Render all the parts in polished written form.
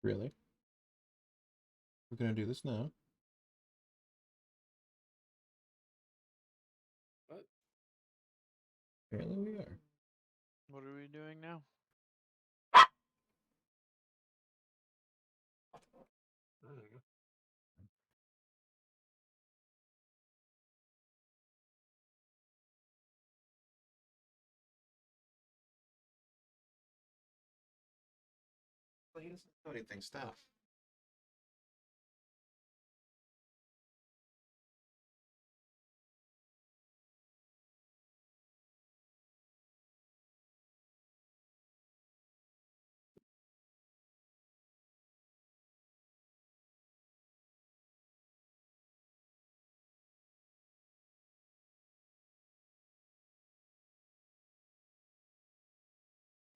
Really? We're gonna do this now. What? Apparently we are. What are we doing now? Well, he doesn't know anything. Stop.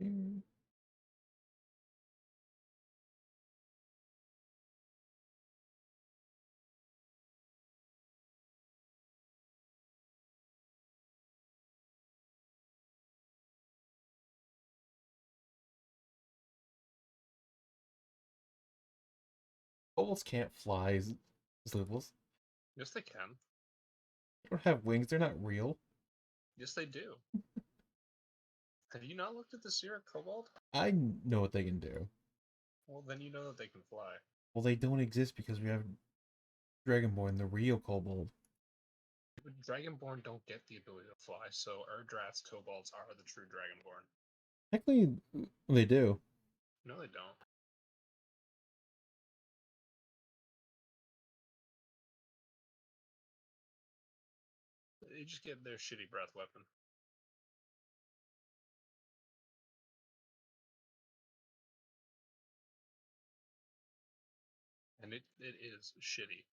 Mm. Kobolds can't fly, Zlibbles. Yes, they can. They don't have wings. They're not real. Yes, they do. Have you not looked at the Sierra Cobalt? I know what they can do. Well, then you know that they can fly. Well, they don't exist because we have Dragonborn, the real kobold. But Dragonborn don't get the ability to fly, so Erdrat's Kobolds are the true Dragonborn. Technically, they do. No, they don't. They just get their shitty breath weapon. And it is shitty.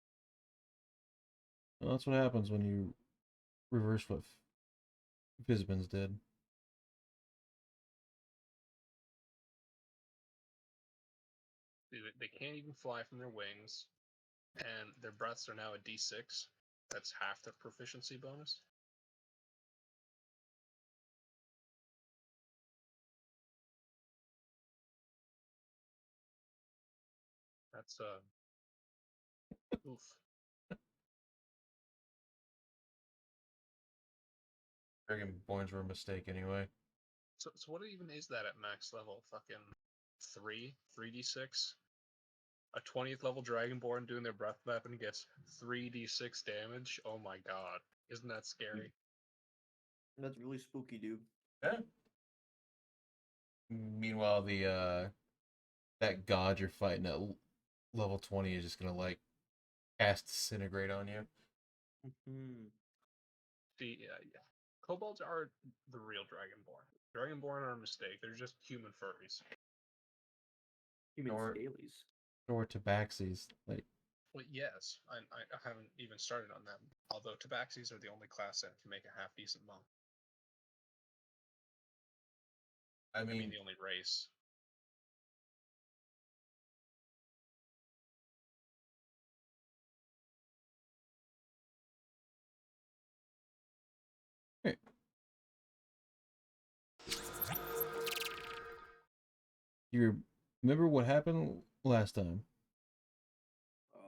Well, that's what happens when you reverse what Fizbins did. They can't even fly from their wings, and their breaths are now a d6. That's half the proficiency bonus. That's oof. Dragonborns were a mistake anyway. So what even is that at max level? Fucking 3d6? A 20th level Dragonborn doing their breath weapon gets 3d6 damage? Oh my god. Isn't that scary? That's really spooky, dude. Yeah. Meanwhile, the that god you're fighting at level 20 is just gonna like cast disintegrate on you. Mm-hmm. See, yeah. Kobolds are the real Dragonborn. Dragonborn are a mistake. They're just human furries. Human Or- scalies. Or tabaxis. Like, Well, yes, I haven't even started on them. Although Tabaxis are the only class that can make a half decent monk. I I mean, mean, the only race. you remember what happened last time? Oh.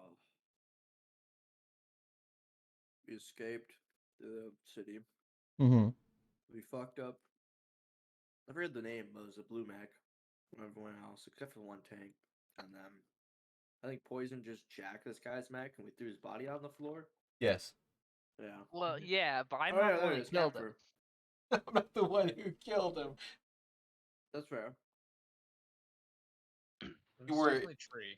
We escaped the city. Mm-hmm. We fucked up. I forget the name, but it was a blue mech from everyone else, except for one tank. And then I think Poison just jacked this guy's mech and we threw his body out on the floor. Yes. Yeah. Well, yeah, but I'm Oh, not yeah, the there one it who is. killed him. Camphor. I'm not the one who killed him. That's fair. It's You were- definitely tree.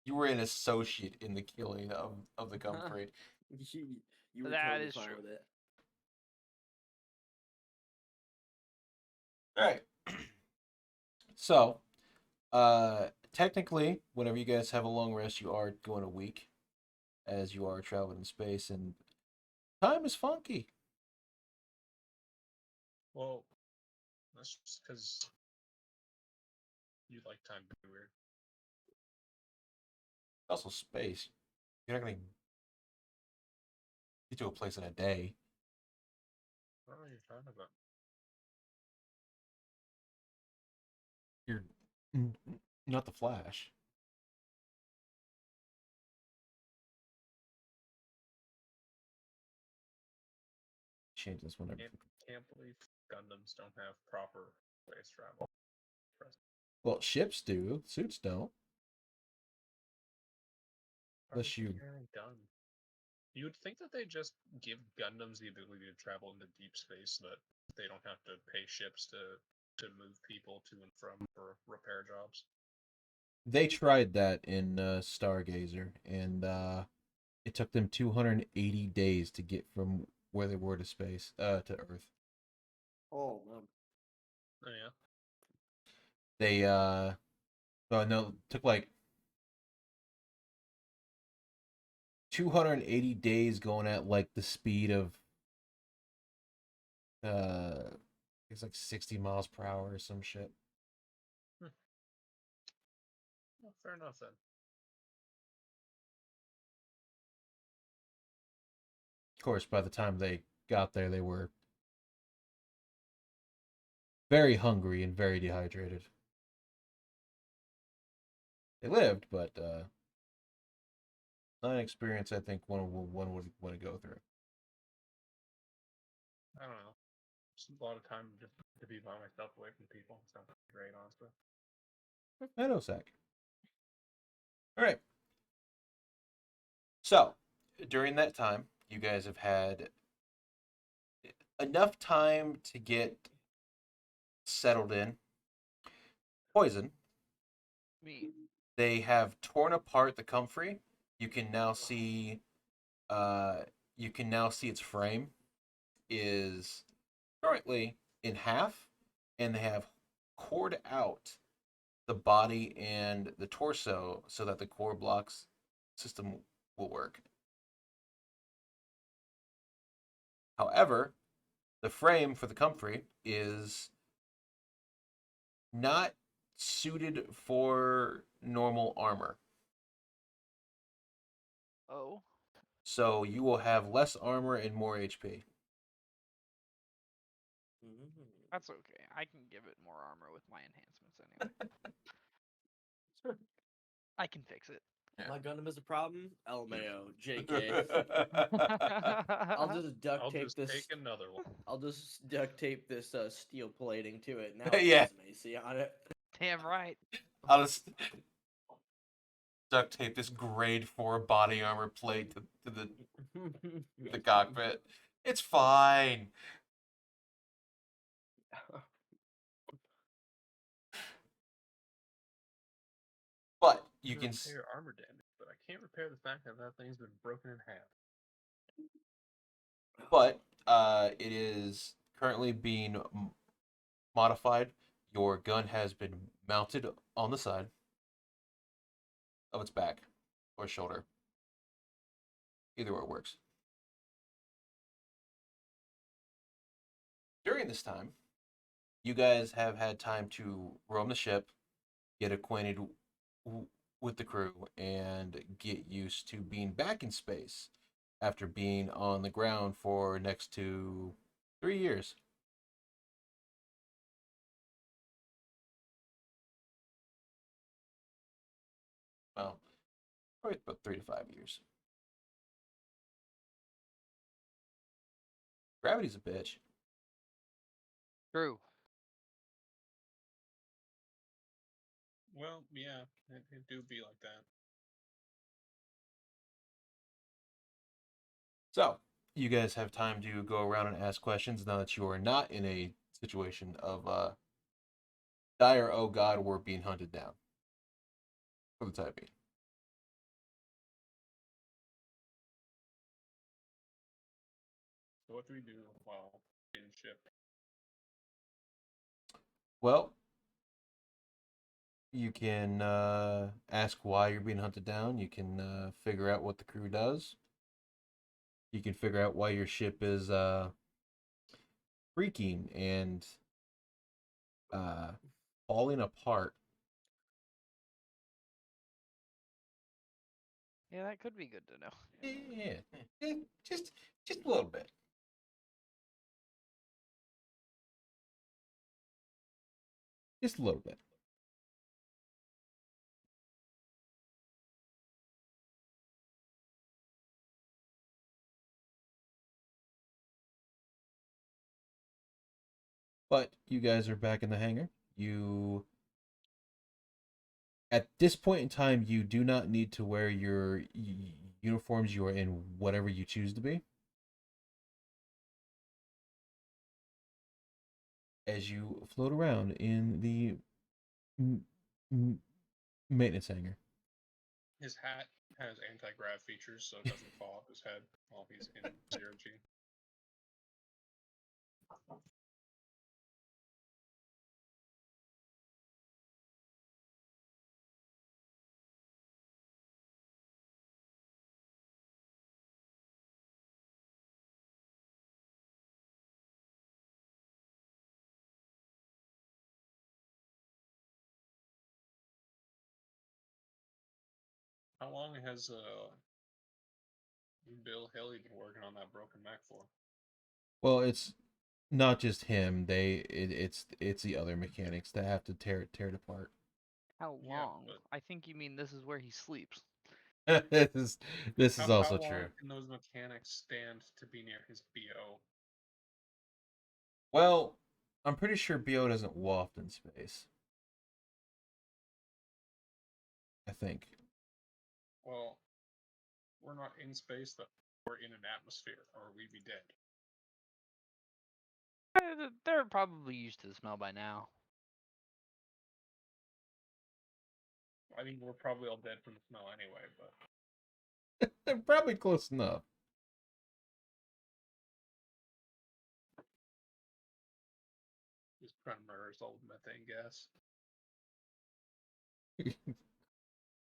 You were an associate in the killing of the Gumfrey. You were That totally is fine true. with it. All right. So, technically, whenever you guys have a long rest, you are going a week, as you are traveling in space, and time is funky. Well, that's just because you like time to be weird. Also, space. You're not gonna get to a place in a day. I don't know what you're talking about. You're Not the Flash. Change this one. Can't believe Gundams don't have proper space travel. Well, ships do. Suits don't. Are Unless they you. carrying guns? You would think that they just give Gundams the ability to travel into deep space so that they don't have to pay ships to move people to and from for repair jobs. They tried that in Stargazer, and it took them 280 days to get from where they were to space, to Earth. Oh man. Oh yeah. They, oh no, it took like 280 days going at like the speed of, it's like 60 miles per hour or some shit. Well, fair enough then. Of course, by the time they got there, they were very hungry and very dehydrated. They lived, but not an experience I think one would want to go through. I don't know. Just a lot of time just to be by myself away from people. Sounds great, honestly. I know, Zach. All right. So, during that time, you guys have had enough time to get settled in. Poison. Me. They have torn apart the comfrey. You can now see. You can now see its frame is currently in half, and they have cored out the body and the torso so that the core blocks system will work. However, the frame for the comfrey is not suited for normal armor. Oh. So you will have less armor and more HP. That's okay. I can give it more armor with my enhancements anyway. I can fix it. My Gundam is a problem. LMAO. JK. I'll just duct I'll tape just this. take another one. I'll just duct tape this steel plating to it. Now Yeah. it has an AC on it. Damn right. I'll just duct tape this grade 4 body armor plate to the cockpit. It's fine. But you can repair armor damage, but I can't repair the fact that that thing's been broken in half. but it is currently being modified. Your gun has been mounted on the side of its back or shoulder. Either way works. During this time, you guys have had time to roam the ship, get acquainted with the crew, and get used to being back in space after being on the ground for next to 3 years. Well, probably about 3 to 5 years. Gravity's a bitch. True. Well, yeah, it do be like that. So, you guys have time to go around and ask questions now that you are not in a situation of dire, oh god, we're being hunted down. For the time being. So what do we do while in ship? Well, you can ask why you're being hunted down. You can figure out what the crew does. You can figure out why your ship is freaking and falling apart. Yeah, that could be good to know. Yeah, just a little bit. Just a little bit. But you guys are back in the hangar. You At this point in time, you do not need to wear your uniforms. You are in whatever you choose to be. As you float around in the m- m- maintenance hangar. His hat has anti-grav features, so it doesn't fall off his head while he's in zero G. How long has Bill Haley been working on that broken mech for? Well, it's not just him. It's the other mechanics that have to tear it apart. How Yeah, long? but I think you mean this is where he sleeps. this is this is how also long true. can those mechanics stand to be near his BO? Well, I'm pretty sure BO doesn't waft in space. I think. Well, we're not in space, though. We're in an atmosphere, or we'd be dead. They're probably used to the smell by now. I mean, we're probably all dead from the smell anyway, but They're probably close enough. just trying to murder us all with methane gas.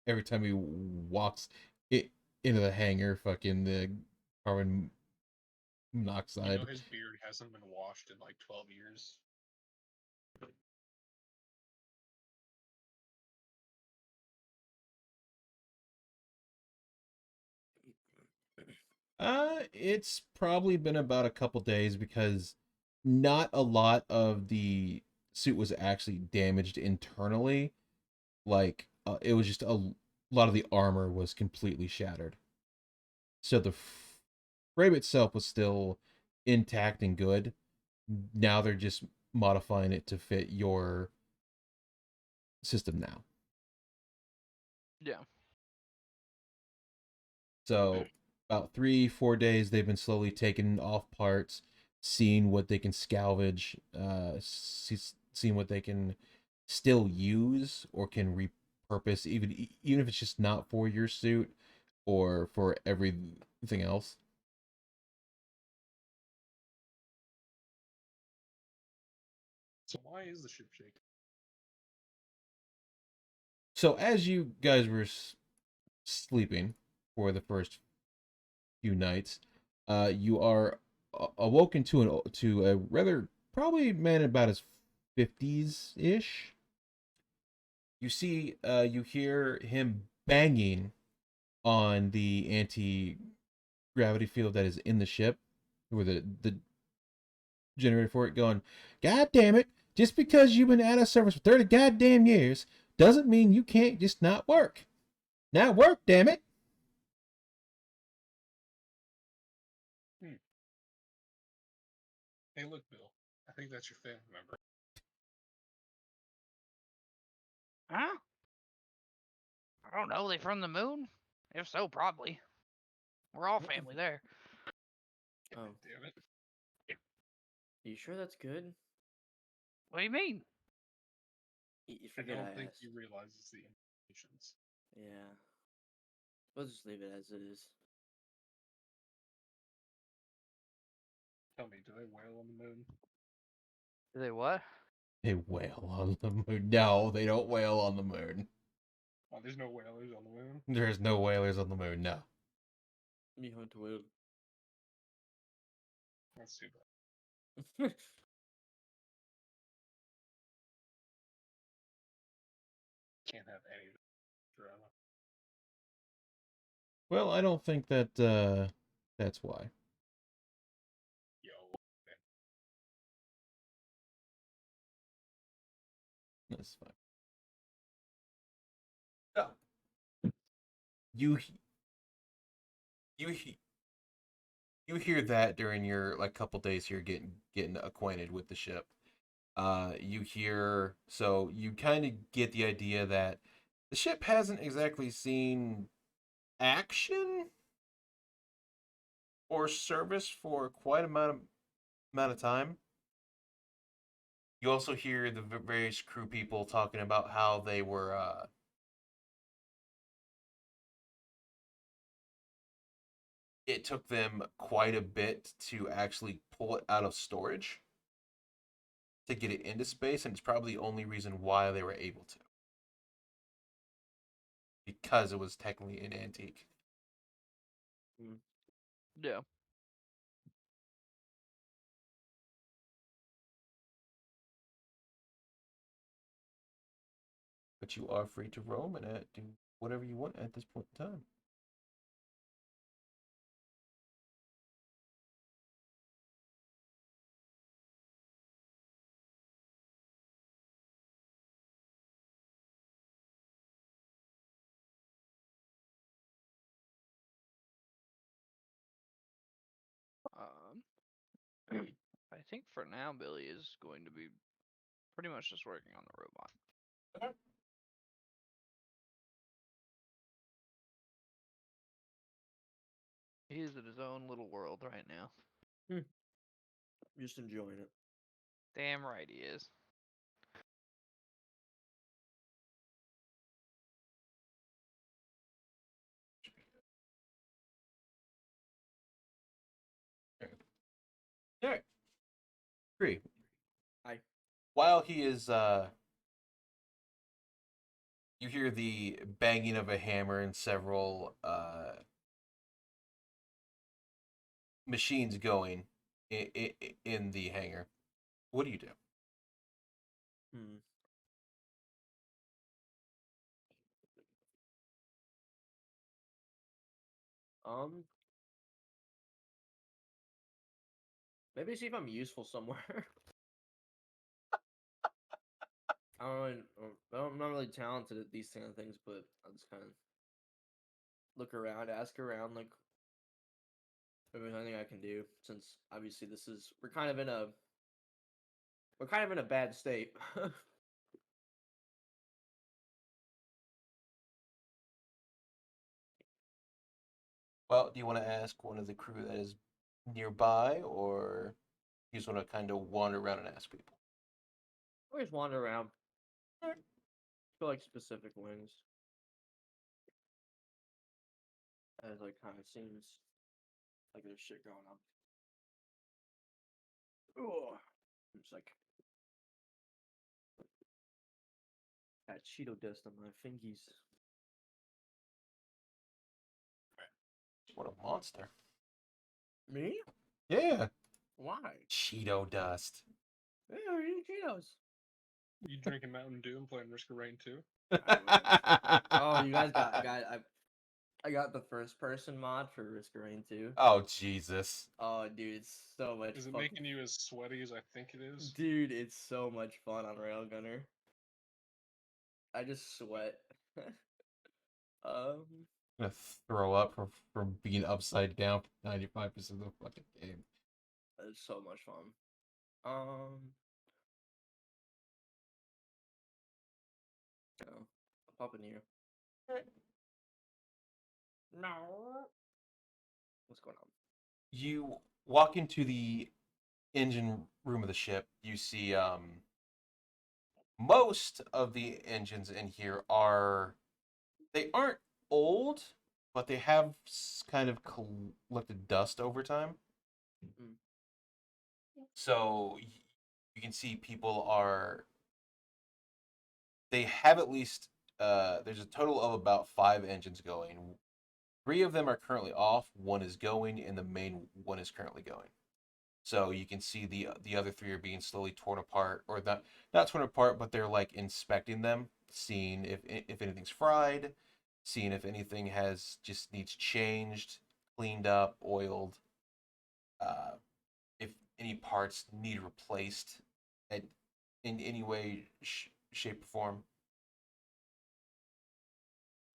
Every time he walks into the hangar, fucking the carbon You monoxide. know, his beard hasn't been washed in like 12 years. It's probably been about a couple days because not a lot of the suit was actually damaged internally. Like it was just a lot of the armor was completely shattered. So the frame itself was still intact and good. Now they're just modifying it to fit your system now. Yeah. So about 3-4 days they've been slowly taking off parts, seeing what they can salvage, seeing what they can still use or can repurpose, even if it's just not for your suit or for everything else. So why is the ship shaking? So as you guys were sleeping for the first few nights, you are awoken to a rather probably man about his 50s ish. You hear him banging on the anti gravity field that is in the ship, where the generator for it, going, God damn it! Just because you've been out of service for 30 goddamn years doesn't mean you can't just not work. Now work, damn it! Hey, look, Bill. I think that's your family member. Huh? I don't know. They from the moon? If so, probably. We're all family there. Oh, Damn it. you sure that's good? What do you mean? You I forget don't I think asked. he realizes the implications. Yeah. We'll just leave it as it is. Tell me, do they wail on the moon? Do they what? They wail on the moon. No, they don't wail on the moon. Oh, there's no whalers on the moon? There's no whalers on the moon. No. Me hunt will. That's too bad. Can't have any drama. Well, I don't think that that's why. Yo. That's fine. So, you you you hear that during your like couple days here getting acquainted with the ship. You hear, so you kind of get the idea that the ship hasn't exactly seen action or service for quite amount of time. You also hear the various crew people talking about how they were it took them quite a bit to actually pull it out of storage to get it into space, and it's probably the only reason why they were able to, because it was technically an antique. Yeah. But you are free to roam and do whatever you want at this point in time. Um, I think for now Billy is going to be pretty much just working on the robot. Okay. He is in his own little world right now. Just enjoying it. Damn right he is. All right. Agree. Hi. While he is you hear the banging of a hammer and several machines going in the hangar. What do you do? Hmm. Um. Maybe see if I'm useful somewhere. I don't really, I'm not really talented at these kind of things, but I'll just kind of look around, ask around, like if there's anything I can do. Since obviously we're kind of in a bad state. Well, do you want to ask one of the crew that is nearby, or you just want to kind of wander around and ask people? I just wander around. Alright. Feel like specific wings. As like kind of seems like there's shit going on. Oh, it's like got Cheeto dust on my fingies. What a monster. Me? Yeah. Why? Cheeto dust. Yeah, we're eating Cheetos. You drinking Mountain Dew and playing Risk of Rain 2? Oh, you guys got I got the first person mod for Risk of Rain 2. Oh, Jesus. Oh, dude, it's so much Is it fucking. making you as sweaty as I think it is? Dude, it's so much fun on Railgunner. I just sweat. um, I'm gonna throw up from being upside down for 95% of the fucking game. it's so much fun. Um, no, I'll pop in here. No. What's going on? You walk into the engine room of the ship. You see most of the engines in here they aren't old, but they have kind of collected dust over time. Mm. So you can see people are they have at least there's a total of about 5 engines going. 3 of them are currently off, one is going, and the main one is currently going. So you can see the other 3 are being slowly torn apart, or not torn apart, but they're like inspecting them, seeing if anything's fried, seeing if anything has just needs changed, cleaned up, oiled, uh, if any parts need replaced, at, in any way, shape, or form.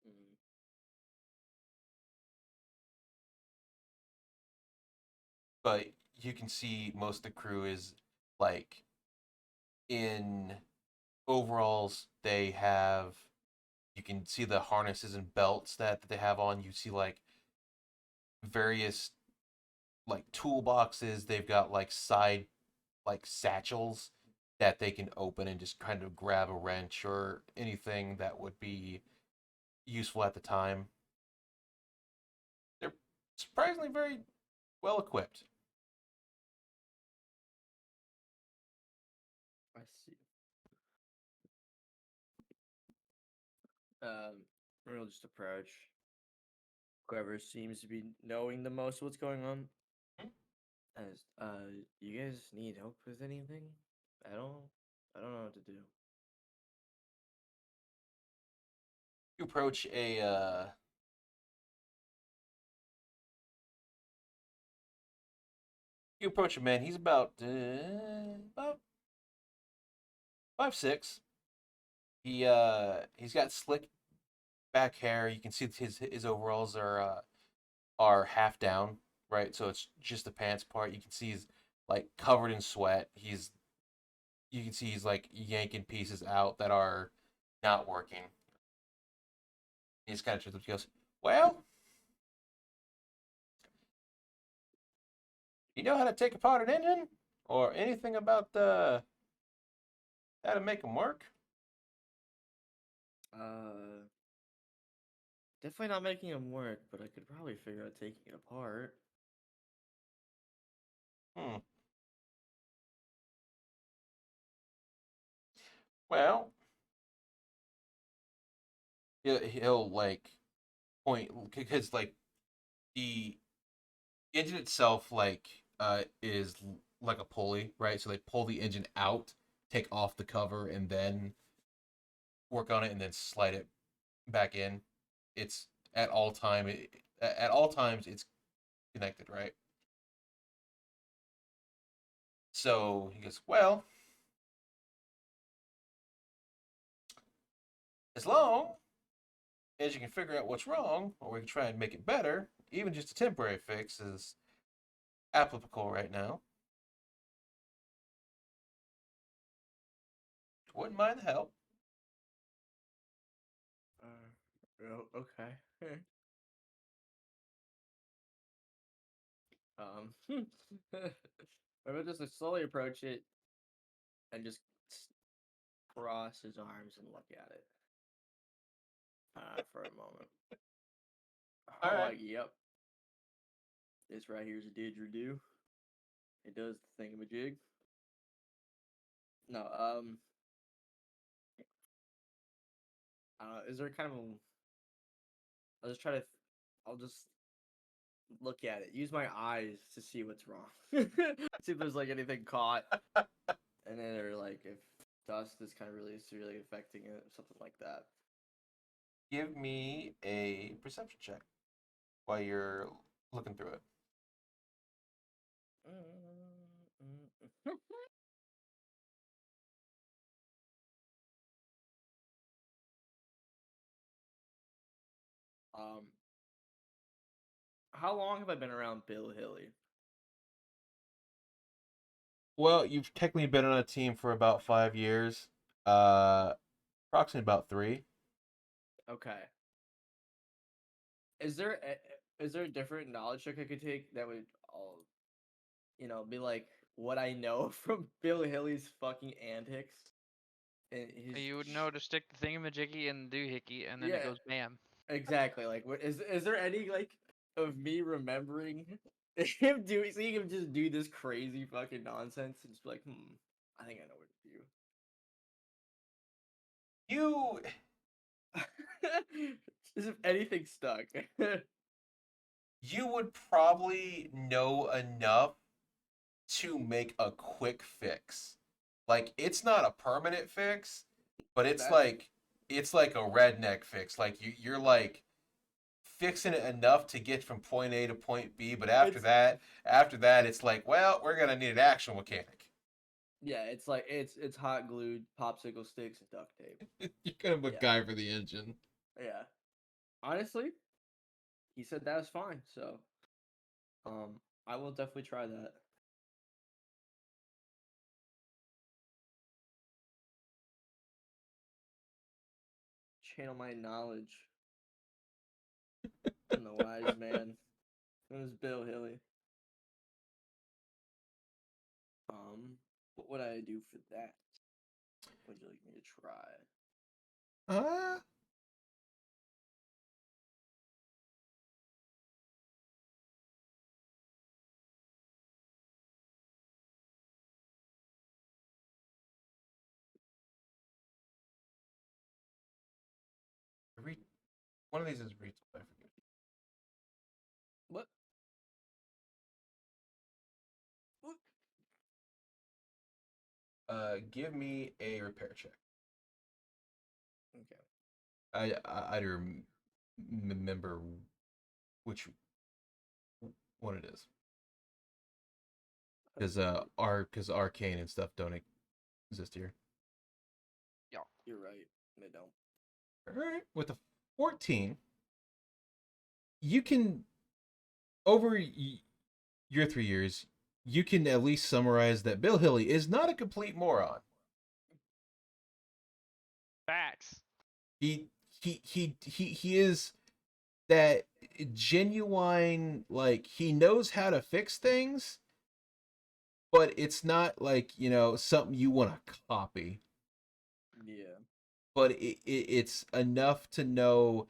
Mm. But you can see most of the crew is like in overalls. They have, you can see the harnesses and belts that they have on. You see like various like toolboxes. They've got like side like satchels that they can open and just kind of grab a wrench or anything that would be useful at the time. They're surprisingly very well equipped. I see. Um, we'll just approach whoever seems to be knowing the most what's going on. As you guys need help with anything? I don't I don't know what to do. You approach a you approach a man. He's about 5'6". He's got slick back hair. You can see his overalls are half down, right? So it's just the pants part. You can see he's like covered in sweat. You can see he's like yanking pieces out that are not working. He's kind of just goes, "Well, you know how to take apart an engine, or anything about how to make them work?" Uh, definitely not making them work, but I could probably figure out taking it apart. Hmm. Well, he'll like point because like the engine itself is like a pulley, right? So they pull the engine out, take off the cover, and then work on it, and then slide it back in. It's at all times it's connected, right? So he goes, well, as long as you can figure out what's wrong, or we can try and make it better, even just a temporary fix is applicable right now. Wouldn't mind the help. Okay. I would just slowly approach it and just cross his arms and look at it for a moment. All I'm right. like, yep, this right here's a didgeridoo. It does the thingamajig. No, is there kind of a? I'll just try to. I'll just look at it. Use my eyes to see what's wrong. See if there's like anything caught, and then or like if dust is kind of really severely affecting it, something like that. Give me a perception check while you're looking through it. um, how long have I been around Bill Hilly? Well, you've technically been on a team for about 5 years. Approximately about 3. Okay. Is there a different knowledge check I could take that would all be like what I know from Bill Hilly's fucking antics and his You would know to stick the thingamajiggy in the doohickey, and then it yeah, goes bam. exactly. Like, what is there any like of me remembering him seeing him just do this crazy fucking nonsense and just be like, I think I know what to do. You As if anything stuck. you would probably know enough to make a quick fix. Like it's not a permanent fix, but That's it's like a redneck fix. Like you're like fixing it enough to get from point A to point B, but it's after that it's like, well, we're gonna need an actual mechanic. yeah, it's like it's hot glued popsicle sticks and duct tape. You're kind of a Yeah. guy for the engine. Yeah. Honestly, he said that was fine, so I will definitely try that. channel my knowledge from the wise man. It was Bill Hilly. What would I do for that? Would you like me to try? One of these is retold. I forget. What? Give me a repair check. Okay. I don't remember which one it is. Because arcane and stuff don't exist here. You're right. They don't. All right, with a 14, you can over your 3 years, you can at least summarize that Bill Hilly is not a complete moron. Facts. He is that genuine, like, he knows how to fix things, but it's not like, something you want to copy. Yeah. But it's enough to know,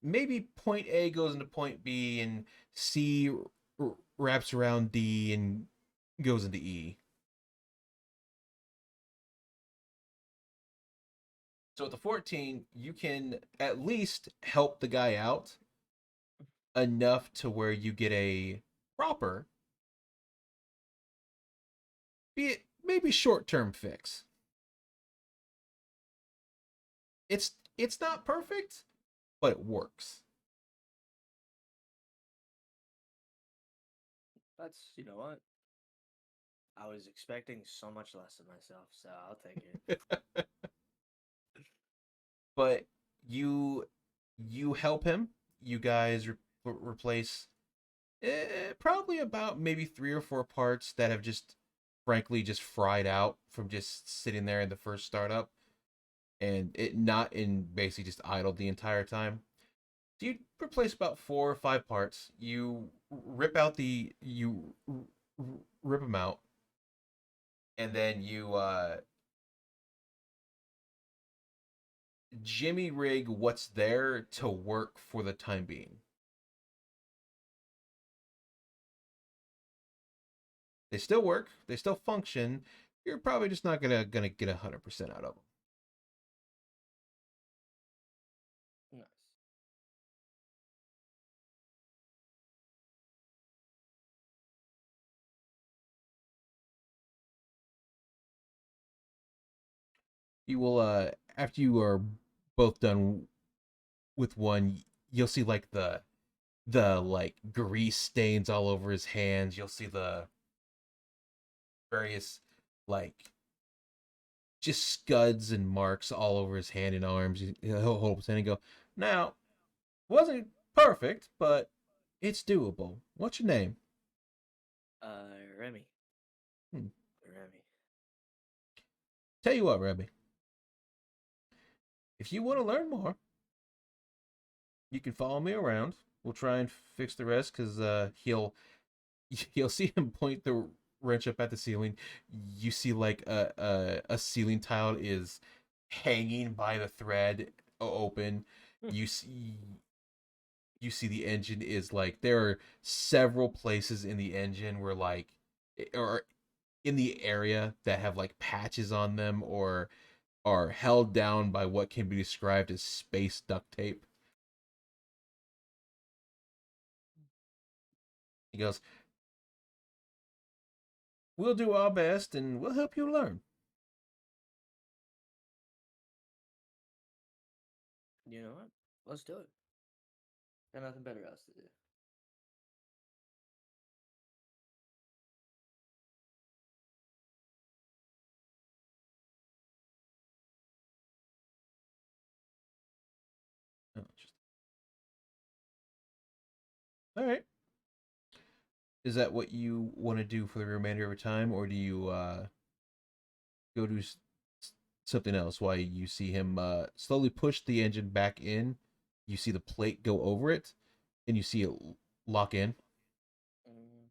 maybe point A goes into point B and C wraps around D and goes into E. So at the 14, you can at least help the guy out enough to where you get a proper, be it maybe short-term fix. It's not perfect, but it works. That's, you know what? I was expecting so much less of myself, so I'll take it. But you help him. You guys replace probably about maybe 3 or 4 parts that have just frankly just fried out from just sitting there in the first startup, and it not in basically just idled the entire time. So you replace about 4 or 5 parts. You rip them out, and then you jimmy rig what's there to work for the time being. They still work. They still function. You're probably just not gonna get 100% out of them. Nice. You will after you are both done with one, you'll see like the like grease stains all over his hands. You'll see the various like just scuds and marks all over his hand and arms. He'll hold up his hand and go, "Now, wasn't perfect, but it's doable. What's your name?" Remy. Hmm. Remy. Tell you what, Rebby. If you want to learn more, you can follow me around. We'll try and fix the rest, because you'll see him point the wrench up at the ceiling. You see like a ceiling tile is hanging by the thread open. You see the engine is like, there are several places in the engine where like, or in the area that have like patches on them or are held down by what can be described as space duct tape. He goes, "We'll do our best and we'll help you learn." You know what? Let's do it. Got nothing better else to do. Oh, interesting. All right. Is that what you want to do for the remainder of your time, or do you go do something else. Why you see him slowly push the engine back in. You see the plate go over it, and you see it lock in. Mm.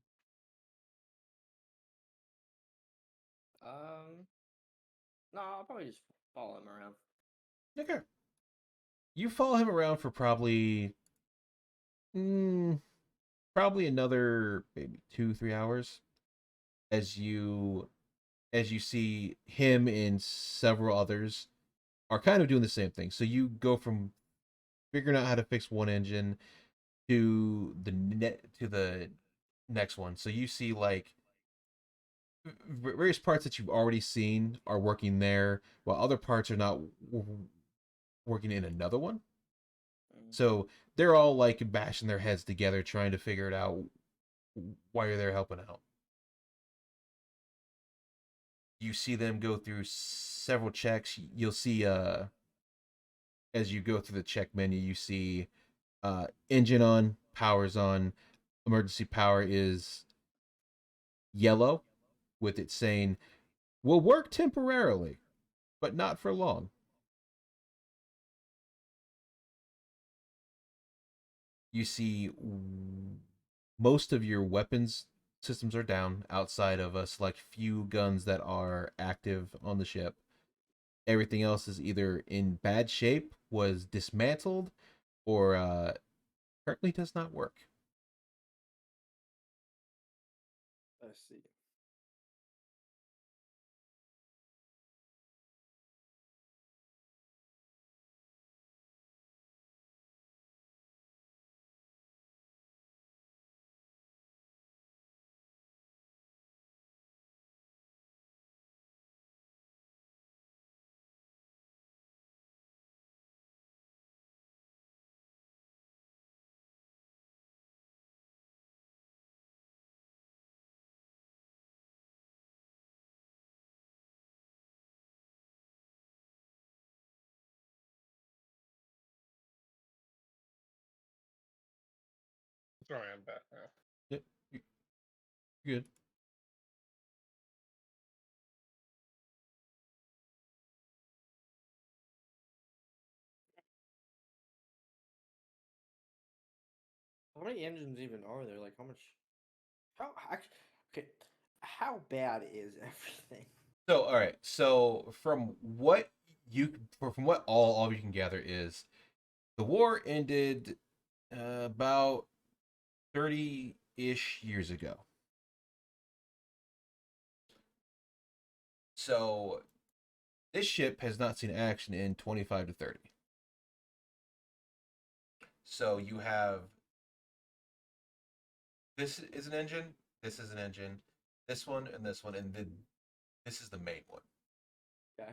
No, I'll probably just follow him around. Okay. You follow him around for probably another maybe 2-3 hours as you see him and several others are kind of doing the same thing. So you go from figuring out how to fix one engine to the next one. So you see like various parts that you've already seen are working there, while other parts are not working in another one. Mm. So they're all like bashing their heads together, trying to figure it out why you're there helping out. You see them go through several checks. You'll see as you go through the check menu, you see engine on, power's on, emergency power is yellow with it saying will work temporarily, but not for long. You see most of your weapons systems are down outside of a select few guns that are active on the ship. Everything else is either in bad shape, was dismantled, or currently does not work. Let's see. Sorry, I'm back now. Yep, good. How many engines even are there? Like, how much? Okay, how bad is everything? So, all right. So, from what all of you can gather is the war ended about 30-ish years ago. So, this ship has not seen action in 25 to 30. So, you have this is an engine, this is an engine, this one, and then this is the main one. Okay.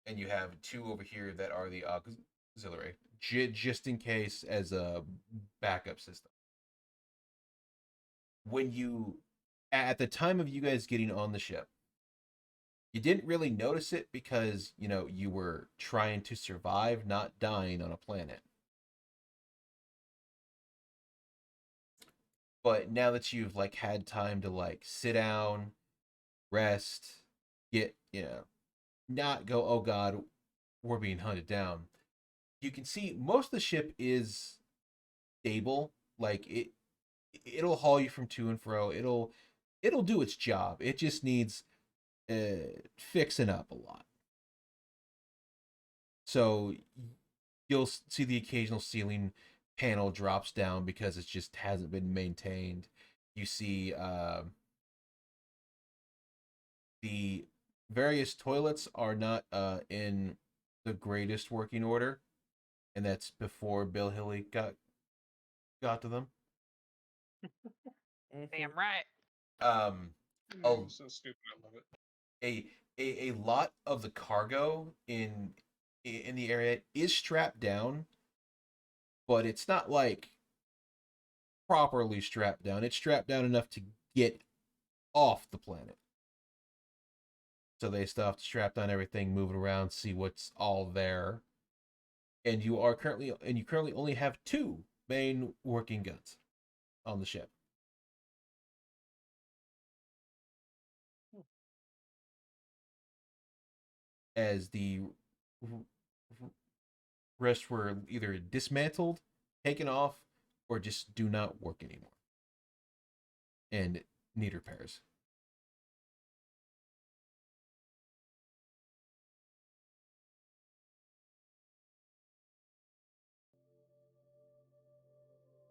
And you have two over here that are the auxiliary, just in case as a backup system. When you, at the time of you guys getting on the ship, you didn't really notice it because you were trying to survive, not dying on a planet. But now that you've like had time to like sit down, rest, get not go, oh god, we're being hunted down. You can see most of the ship is stable. Like it'll haul you from to and fro. It'll do its job. It just needs fixing up a lot. So you'll see the occasional ceiling panel drops down because it just hasn't been maintained. You see the various toilets are not in the greatest working order, and that's before Bill Hilly got to them. Damn right. A, So stupid, I love it. a lot of the cargo in the area is strapped down, but it's not like properly strapped down. It's strapped down enough to get off the planet. So they still have to strap down everything, move it around, see what's all there. And you currently only have two main working guns on the ship. as the r- r- rest were either dismantled, taken off, or just do not work anymore and need repairs.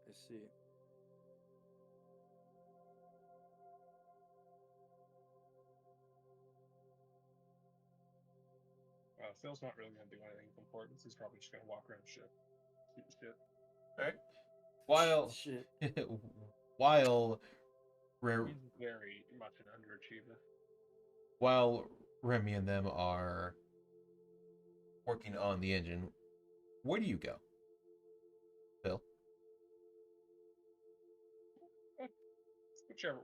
I see. Phil's not really gonna do anything of importance. He's probably just gonna walk around the ship, shoot the shit. All right. While Shit. while Re- He's very much an underachiever. while Remy and them are working on the engine, where do you go, Phil?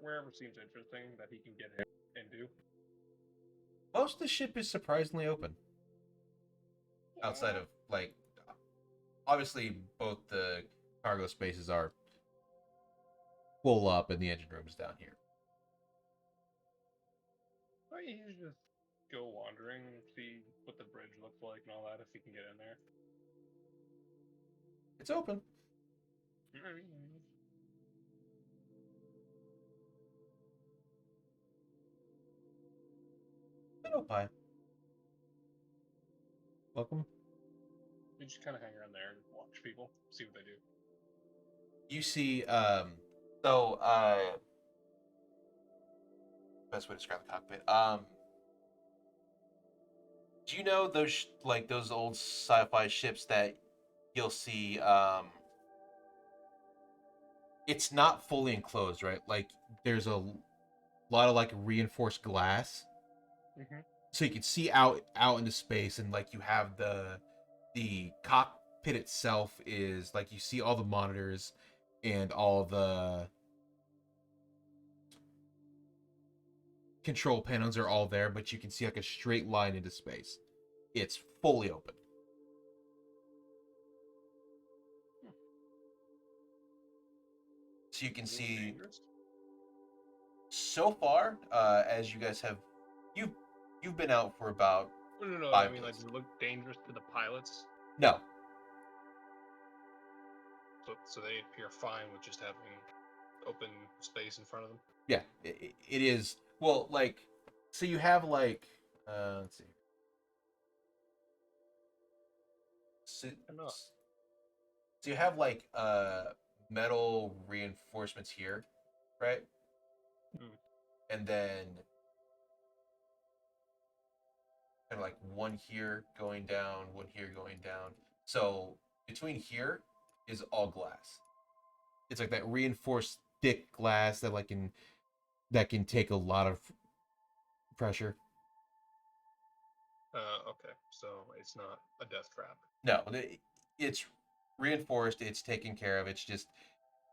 Wherever seems interesting that he can get in and do. Most of the ship is surprisingly open. Outside of like, obviously both the cargo spaces are full up, and the engine room is down here. Well, you just go wandering and see what the bridge looks like and all that if he can get in there. It's open. Hello, pie. Welcome. You just kind of hang around there and watch people, see what they do. You see, so best way to describe the cockpit. Do you know those like those old sci-fi ships that you'll see? It's not fully enclosed, right? Like there's a lot of like reinforced glass, Mm-hmm. so you can see out into space, and like you have the cockpit itself is like you see all the monitors and all the control panels are all there, but you can see like a straight line into space. It's fully open. So you can Is it see dangerous? so far, as you guys have, you you've been out for about No. I 5 mean, like, days. does it look dangerous to the pilots? No, So they appear fine with just having open space in front of them. yeah, it is. Well, like, so you have like, let's see. So, Enough. so you have like metal reinforcements here, right? Mm. And then kind of like one here going down, one here going down. So between here is all glass. It's like that reinforced thick glass that can take a lot of pressure. Okay. So it's not a death trap. No, it's reinforced. It's taken care of. It's just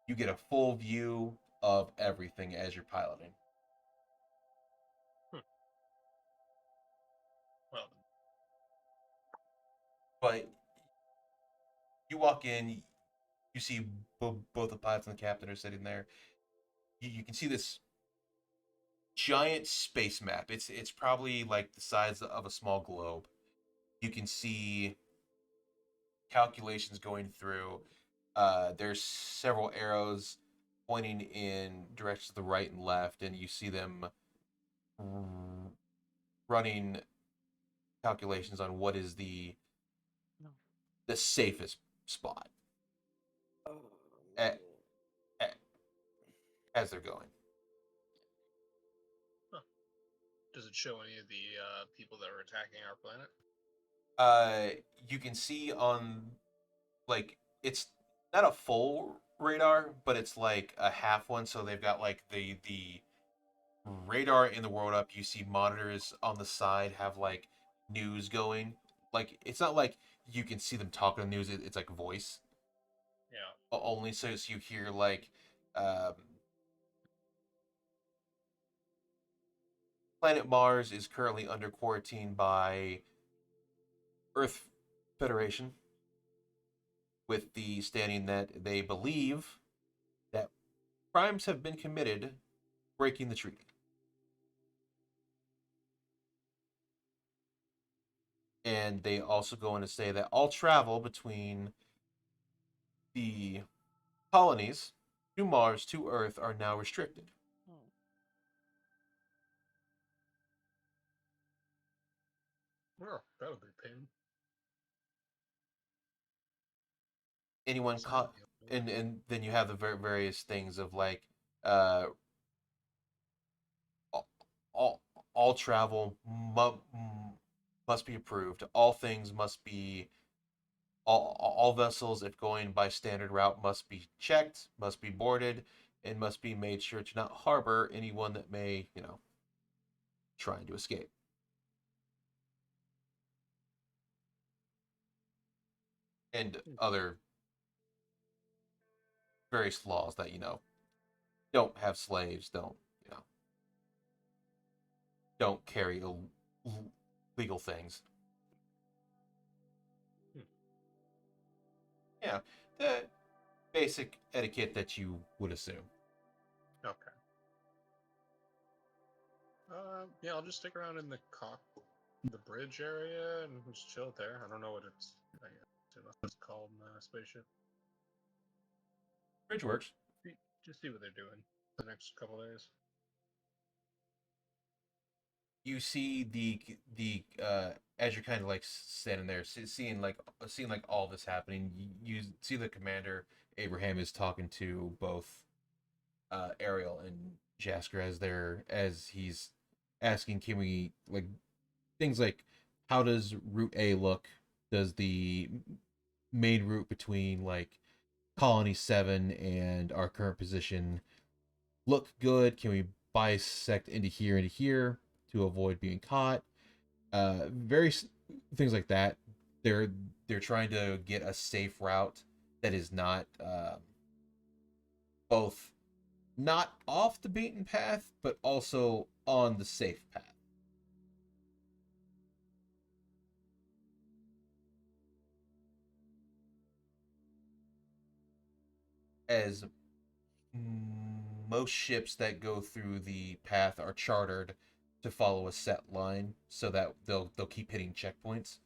you get a full view of everything as you're piloting. Well, But you walk in, you see both the pilots and the captain are sitting there. You can see this giant space map. It's probably like the size of a small globe. You can see calculations going through. There's several arrows pointing in directions to the right and left, and you see them running calculations on what is the safest spot Oh, a- a- as they're going. does it show any of the people that are attacking our planet? You can see on like it's not a full radar, but it's like a half one. So they've got like the radar in the world up. You see monitors on the side have like news going. Like it's not like you can see them talking on the news. It's like voice Yeah. only. So you hear like um, planet Mars is currently under quarantine by Earth Federation, with the standing that they believe that crimes have been committed breaking the treaty. And they also go on to say that all travel between the colonies to Mars to Earth are now restricted. Well, that would be a pain. Anyone Sign caught, me up. and then you have the various things of like uh all all travel must be approved. All things must be all vessels, if going by standard route, must be checked, must be boarded, and must be made sure to not harbor anyone that may, trying to escape. And other various laws that, don't have slaves, don't carry illegal things. Hmm. Yeah, the basic etiquette that you would assume. Okay. Yeah, I'll just stick around in the bridge area and just chill there. I don't know what it's. I don't know what it's called in the spaceship. Bridge works. Just see what they're doing the next couple days. You see the as you're kind of like standing there, seeing like all this happening. You see the commander Abraham is talking to both Ariel and Jasker as he's asking, can we like things like how does Route A look? Does the main route between like Colony 7 and our current position look good? Can we bisect into here to avoid being caught? Various things like that. They're trying to get a safe route that is not both not off the beaten path, but also on the safe path. As most ships that go through the path are chartered to follow a set line, so that they'll keep hitting checkpoints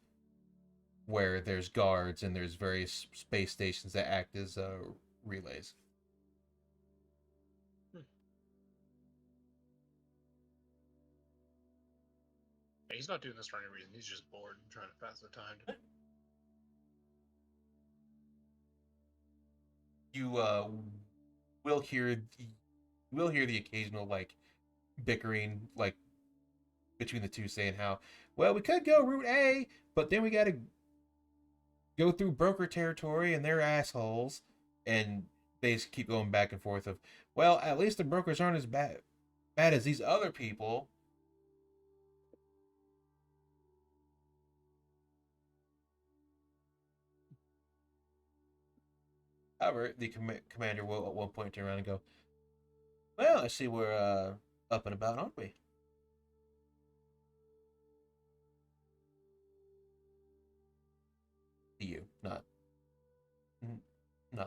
where there's guards and there's various space stations that act as relays. Yeah, he's not doing this for any reason. He's just bored and trying to pass the time. You will hear the occasional like bickering like between the two, saying how, well, we could go Route A, but then we got to go through broker territory and they're assholes, and they just keep going back and forth of, well, at least the brokers aren't as bad as these other people. However, the commander will at one point turn around and go, well, I see we're up and about, aren't we? To you, not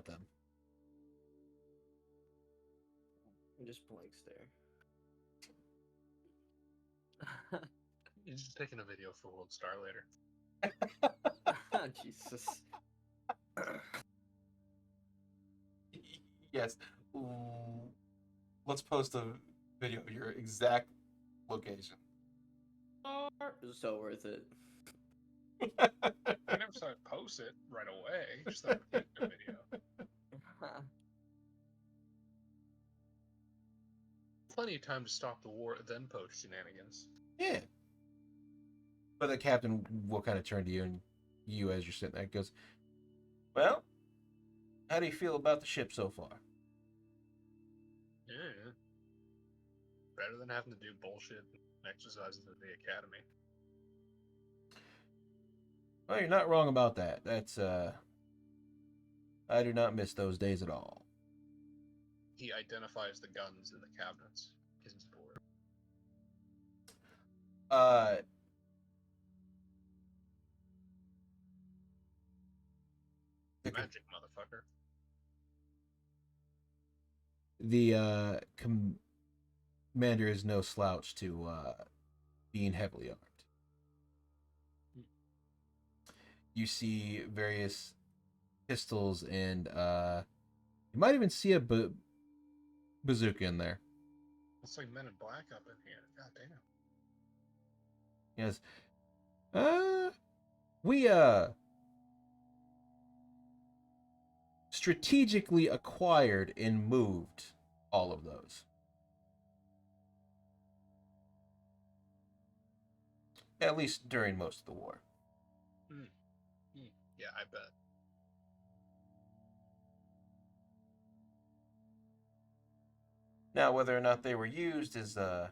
them. Just blank stare. He's just taking a video for World Star later. Jesus. Yes. Let's post a video of your exact location. It was so worth it. I never saw it post it right away. Just thought it would take a video. Plenty of time to stop the war, then post shenanigans. Yeah. But the captain will kind of turn to you, and you, as you're sitting there, goes, well, how do you feel about the ship so far? Yeah. Better than having to do bullshit exercises at the academy. Well, you're not wrong about that. That's, I do not miss those days at all. He identifies the guns in the cabinets. He's bored. The, Magic, motherfucker. the commander is no slouch to being heavily armed. you see various pistols, and you might even see a bazooka in there. It's like Men in Black up in here. God damn. Yes. We strategically acquired and moved all of those. At least during most of the war. Yeah, I bet. Now, whether or not they were used is up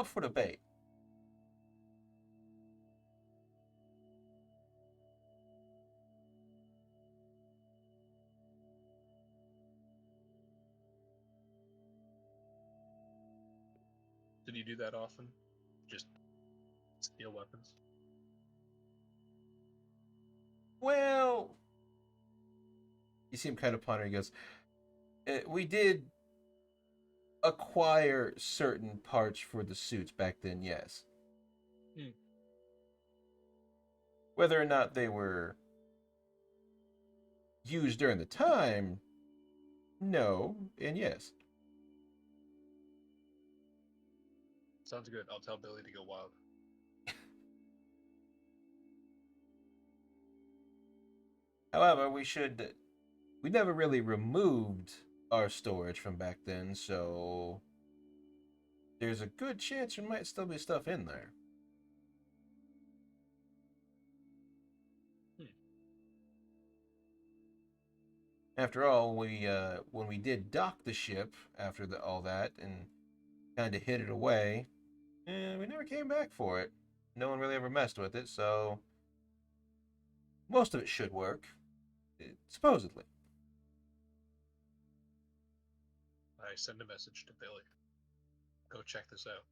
for debate. Did you do that often? Just steal weapons? Well, you seem kind of pondering. He goes, we did acquire certain parts for the suits back then, yes. Whether or not they were used during the time, no, and yes. Sounds good. I'll tell Billy to go wild. However, we never really removed our storage from back then, so there's a good chance there might still be stuff in there. After all, when we did dock the ship after all that and kind of hid it away, we never came back for it. No one really ever messed with it, so most of it should work, supposedly. I send a message to Billy. Go check this out.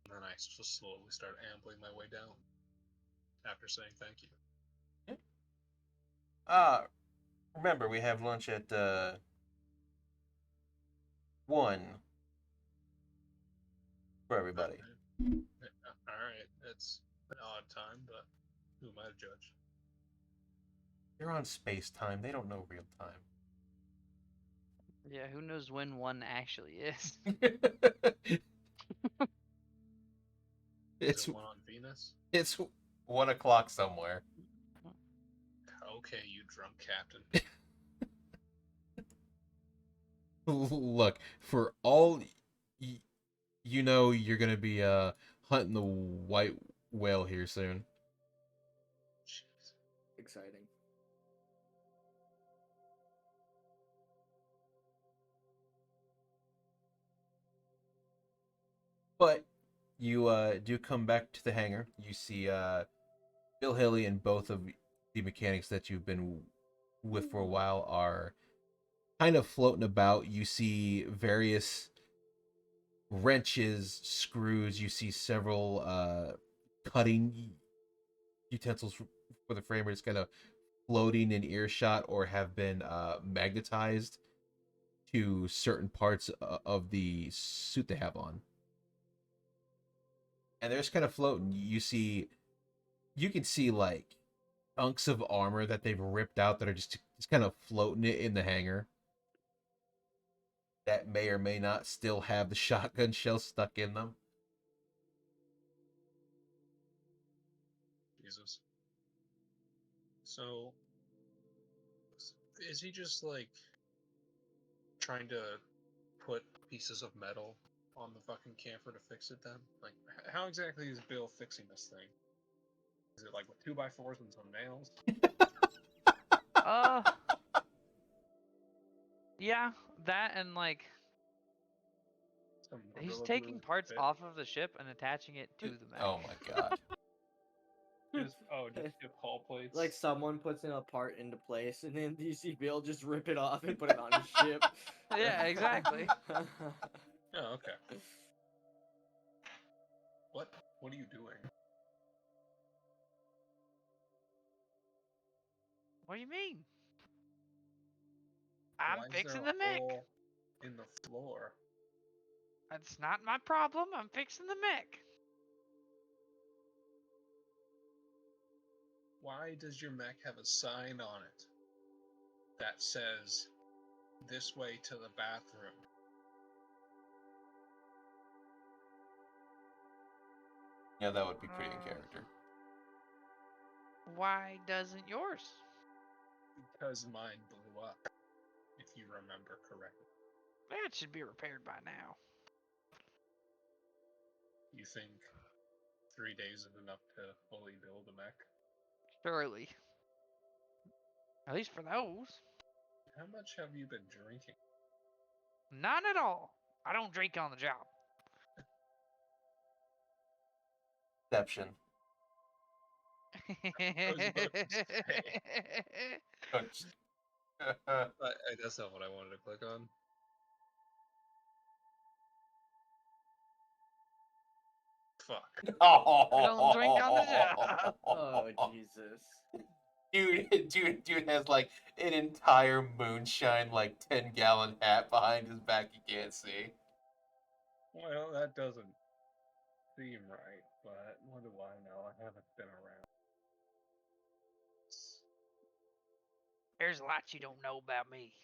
And then I just slowly start ambling my way down. After saying thank you. Remember, we have lunch at 1 for everybody. Alright, it's an odd time, but who am I to judge? They're on space time. They don't know real time. Yeah, who knows when one actually is? Is it one on Venus? It's 1 o'clock somewhere. Okay, you drunk captain. Look, for all you know, you're gonna be hunting the white whale here soon. Jeez. Exciting. But you do come back to the hangar. You see Bill Hilly and both of the mechanics that you've been with for a while are kind of floating about. You see various wrenches, screws. You see several cutting utensils for the frame. It's kind of floating in earshot or have been magnetized to certain parts of the suit they have on. And they're just kind of floating. You can see like chunks of armor that they've ripped out that are just kind of floating it in the hangar. That may or may not still have the shotgun shells stuck in them. Jesus. So, is he just like trying to put pieces of metal on the fucking camper to fix it then? Like, how exactly is Bill fixing this thing? Is it like with 2x4s and some nails? Uh, yeah, that and like Some he's Gorilla taking Glue parts bit? off of the ship and attaching it to the mech. Oh my god. Just ship hull plates. Like someone puts in a part into place, and then you see Bill just rip it off and put it on his ship. Yeah, exactly. Oh, okay. What are you doing? What do you mean? Why I'm is fixing there the a mech. hole in the floor? That's not my problem. I'm fixing the mech. Why does your mech have a sign on it that says "This way to the bathroom"? Yeah, that would be pretty in character. Why doesn't yours? Because mine blew up, if you remember correctly. That should be repaired by now. You think 3 days is enough to fully build a mech? Surely. At least for those. How much have you been drinking? None at all. I don't drink on the job. Exception. was about to say. Coach. That's not what I wanted to click on. Fuck. I don't drink on the job. Oh Jesus! Dude has like an entire moonshine, like 10-gallon hat behind his back you can't see. Well, that doesn't seem right, but what do I know? I haven't been around. There's lots you don't know about me.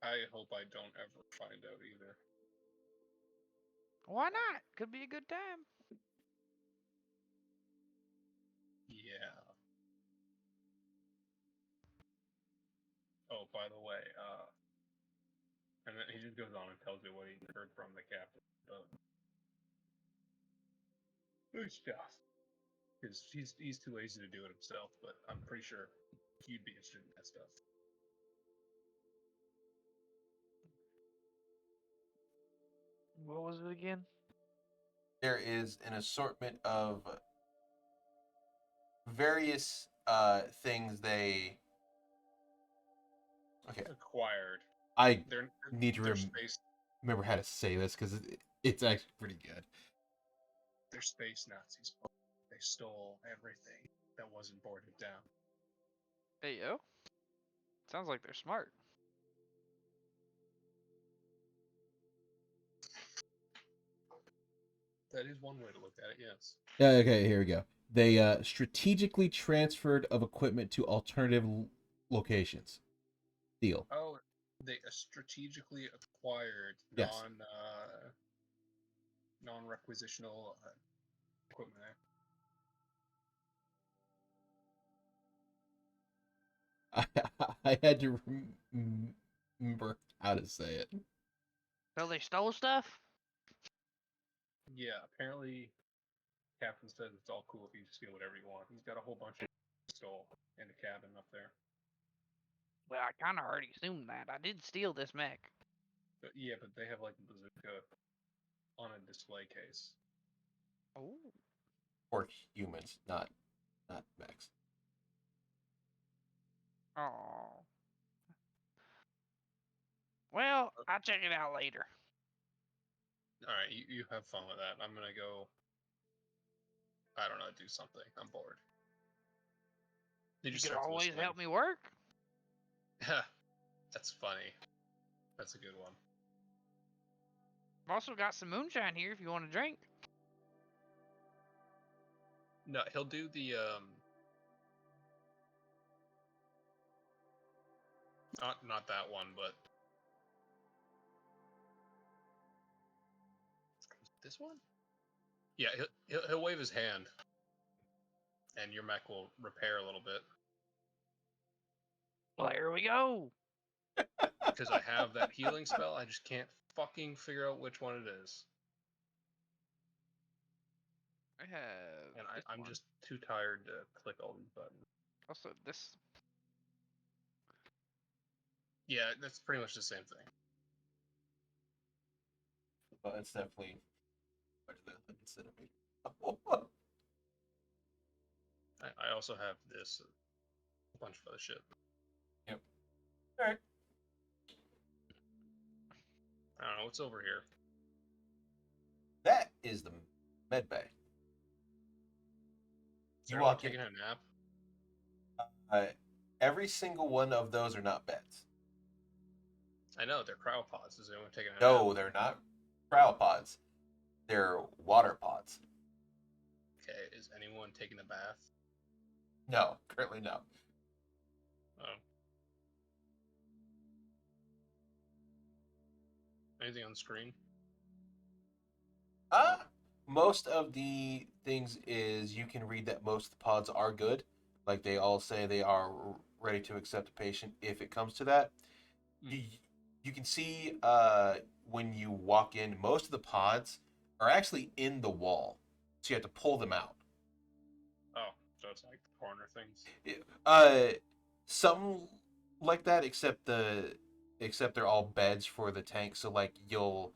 I hope I don't ever find out either. Why not? Could be a good time. Yeah. Oh, by the way, and then he just goes on and tells you what he heard from the captain. Good stuff. Because he's too lazy to do it himself, but I'm pretty sure he'd be interested in that stuff. What was it again? There is an assortment of various things they. Okay, Acquired. I They're need to they're space remember how to say this because it's actually pretty good. they're space Nazis. They stole everything that wasn't boarded down. Hey, yo. Sounds like they're smart. That is one way to look at it, yes. Yeah, okay, here we go. They strategically transferred of equipment to alternative locations. Deal. Oh, they strategically acquired Yes. non-requisitional equipment. I had to remember how to say it. So they stole stuff? Yeah, apparently, Captain says it's all cool if you steal whatever you want. He's got a whole bunch of stole in the cabin up there. Well, I kind of already assumed that. I did steal this mech. But yeah, but they have like a bazooka on a display case. Oh. For humans, not mechs. Oh. Well, I'll check it out later. All right, you have fun with that. I'm gonna go. I don't know, do something. I'm bored. He You just could starts always whistling. help me work. That's funny. That's a good one. I've also got some moonshine here if you want to drink. No, he'll do the not that one, but this one. Yeah, he'll wave his hand, and your mech will repair a little bit Well, there we go. because I have that healing spell. I just can't fucking figure out which one it is, I have. and this I'm one. just too tired to click all these buttons. Also this. Yeah, that's pretty much the same thing. But it's definitely better than centimeter. I also have this, a bunch of other shit. Yep. All right. I don't know what's over here. That is the med bay. Is You everyone walk in. taking a nap? Every single one of those are not beds. I know they're cryopods. Is anyone taking a nap? No, they're not cryopods. They're water pods. Okay, is anyone taking a bath? No, currently no. Oh. Anything on the screen? Uh, most of the things is you can read that most of the pods are good. Like they all say they are ready to accept a patient if it comes to that. You, you can see when you walk in, most of the pods are actually in the wall. So you have to pull them out. Oh, so it's like the corner things. Uh, some like that, except they're all beds for the tank. So like you'll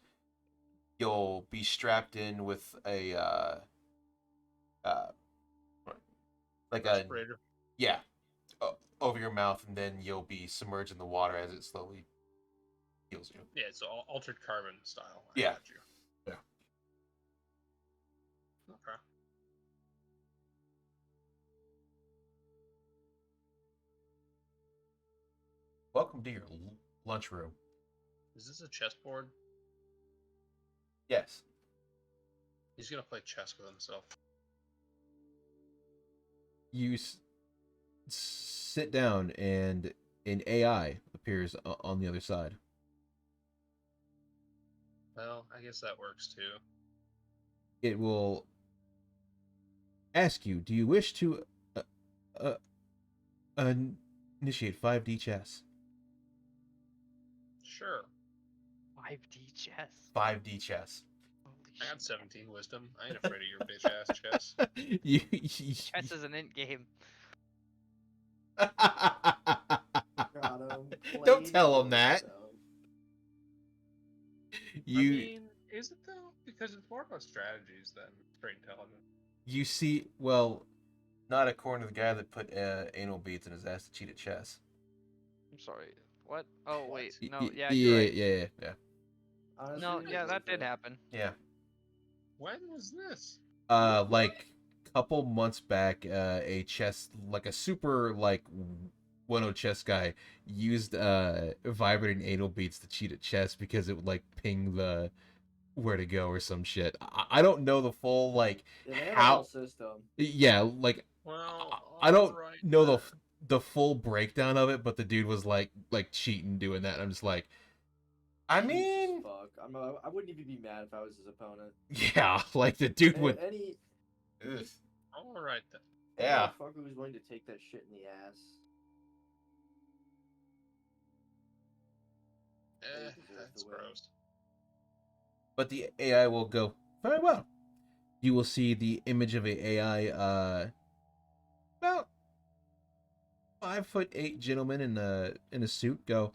be strapped in with a uh like a Respirator. yeah over your mouth, and then you'll be submerged in the water as it slowly heals you. Yeah, it's altered carbon style. I Yeah. got you. Yeah. Okay. Welcome to your lunchroom. Is this a chessboard? Yes. He's gonna play chess with himself. You sit down, and an AI appears on the other side. Well, I guess that works too. It will ask you, "Do you wish to uh, uh, initiate 5D chess?" Sure. 5D chess. 5D chess. Holy I shit. got 17 wisdom. I ain't afraid of your bitch ass chess. Chess is an int game. Got him. Don't Played tell for him that. himself. You I mean, is it though? Because it's more about strategies than straight intelligence. you see, well, not according to the guy that put anal beads in his ass to cheat at chess. I'm sorry. What? Oh What? wait, no, yeah, you're yeah, right. yeah. Honestly, No, I yeah, believe that did it. happen. Yeah. When was this? Like couple months back, a chess like a super like 1-0 chess guy used vibrating anal beads to cheat at chess because it would like ping the where to go or some shit. I don't know the full like Yeah, they had a whole how. system. Yeah, like Well, I don't alright know then. the full breakdown of it, but the dude was like cheating doing that. And I'm just like, I Jesus mean, fuck. I wouldn't even be mad if I was his opponent. yeah, like the dude would. Any Ugh. Alright then. Yeah, motherfucker who's willing to take that shit in the ass. Eh, deserves that's to win. gross. but the AI will go very well. You will see the image of a AI, about 5'8" gentleman in a suit go.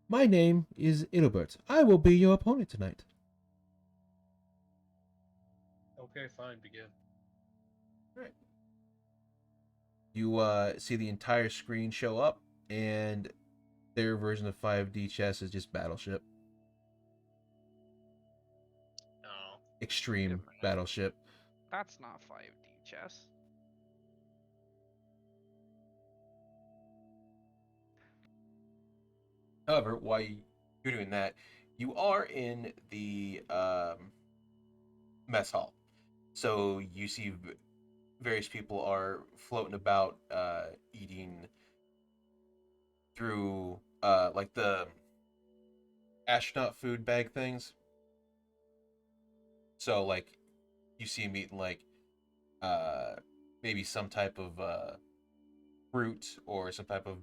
My name is Ilbert. I will be your opponent tonight. Okay, fine, begin. Right. You see the entire screen show up, and their version of 5D chess is just Battleship. No. Wait a Extreme minute. Battleship. That's not 5D chess. However, while you're doing that, you are in the mess hall. So you see various people are floating about, eating through like the astronaut food bag things. So like you see him eating like uh, maybe some type of fruit or some type of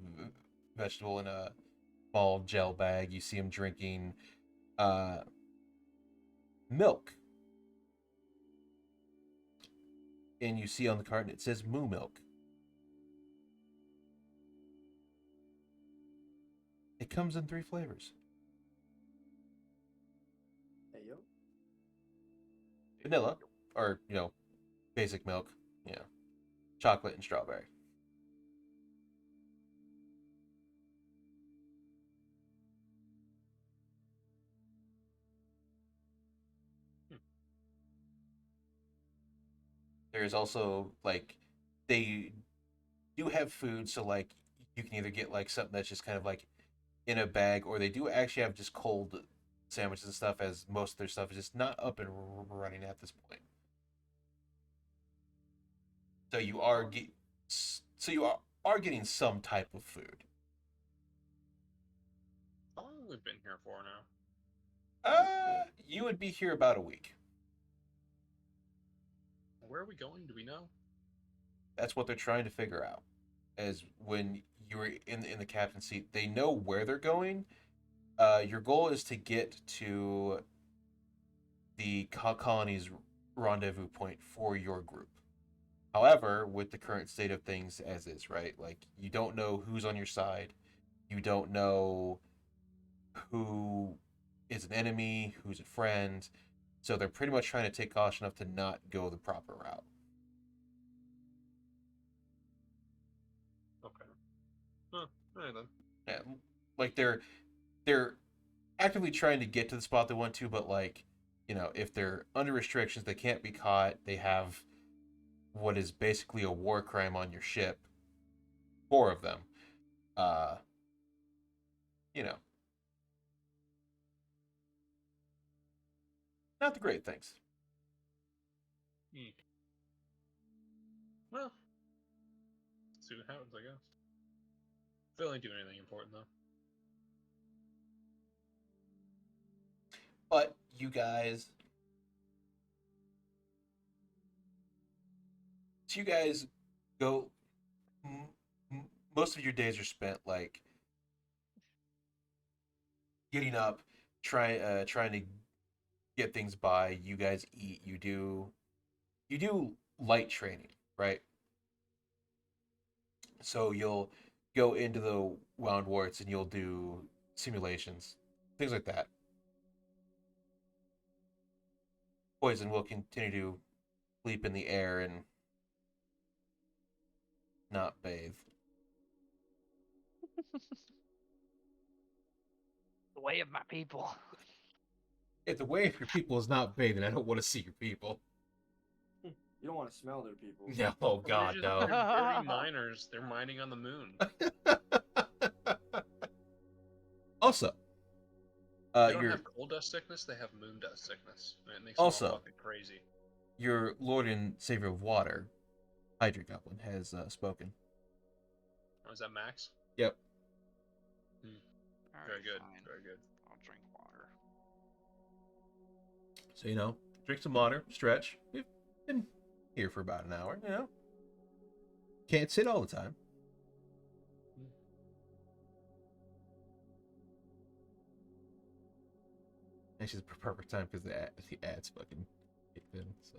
vegetable in a small gel bag. You see him drinking uh, milk, and you see on the carton it says moo milk. It comes in 3 flavors: Hey yo. vanilla, or basic milk, chocolate and strawberry. Hmm. There's also like they do have food, so like you can either get like something that's just kind of like in a bag, or they do actually have just cold sandwiches and stuff. As most of their stuff is just not up and running at this point. So you are are getting some type of food. How long have we been here for now? You would be here about a week. Where are we going? Do we know? That's what they're trying to figure out. As when you were in the captain's seat, they know where they're going. Your goal is to get to the colony's rendezvous point for your group. However, with the current state of things as is, right? Like you don't know who's on your side. You don't know who is an enemy, who's a friend. So they're pretty much trying to take caution enough to not go the proper route. Okay. Huh. Alright then. Yeah, like they're actively trying to get to the spot they want to, but like, if they're under restrictions, they can't be caught. They have what is basically a war crime on your ship, four of them. Uh, you know, not the great things. Hmm. Well, see what happens, I guess. If they only do anything important, though. But you guys, you guys go. Most of your days are spent like getting up, trying to get things by. You guys eat. You do light training, right? So you'll go into the wound warts and you'll do simulations, things like that. Poison will continue to sleep in the air and not bathe. The way of my people. If the way of your people is not bathing, I don't want to see your people. You don't want to smell their people. No, oh God, They're no. dirty miners. They're mining on the moon. Also, They don't your have coal dust sickness. They have moon dust sickness, and it makes them Also- all fucking crazy. your Lord and Savior of Water, Hydra Goblin, has spoken. Oh, is that Max? Yep. Alright, Very good. fine. Very good. I'll drink water. So drink some water, stretch. We've been here for about an hour. Can't sit all the time. Actually, it's the perfect time because the ads fucking kicked in. So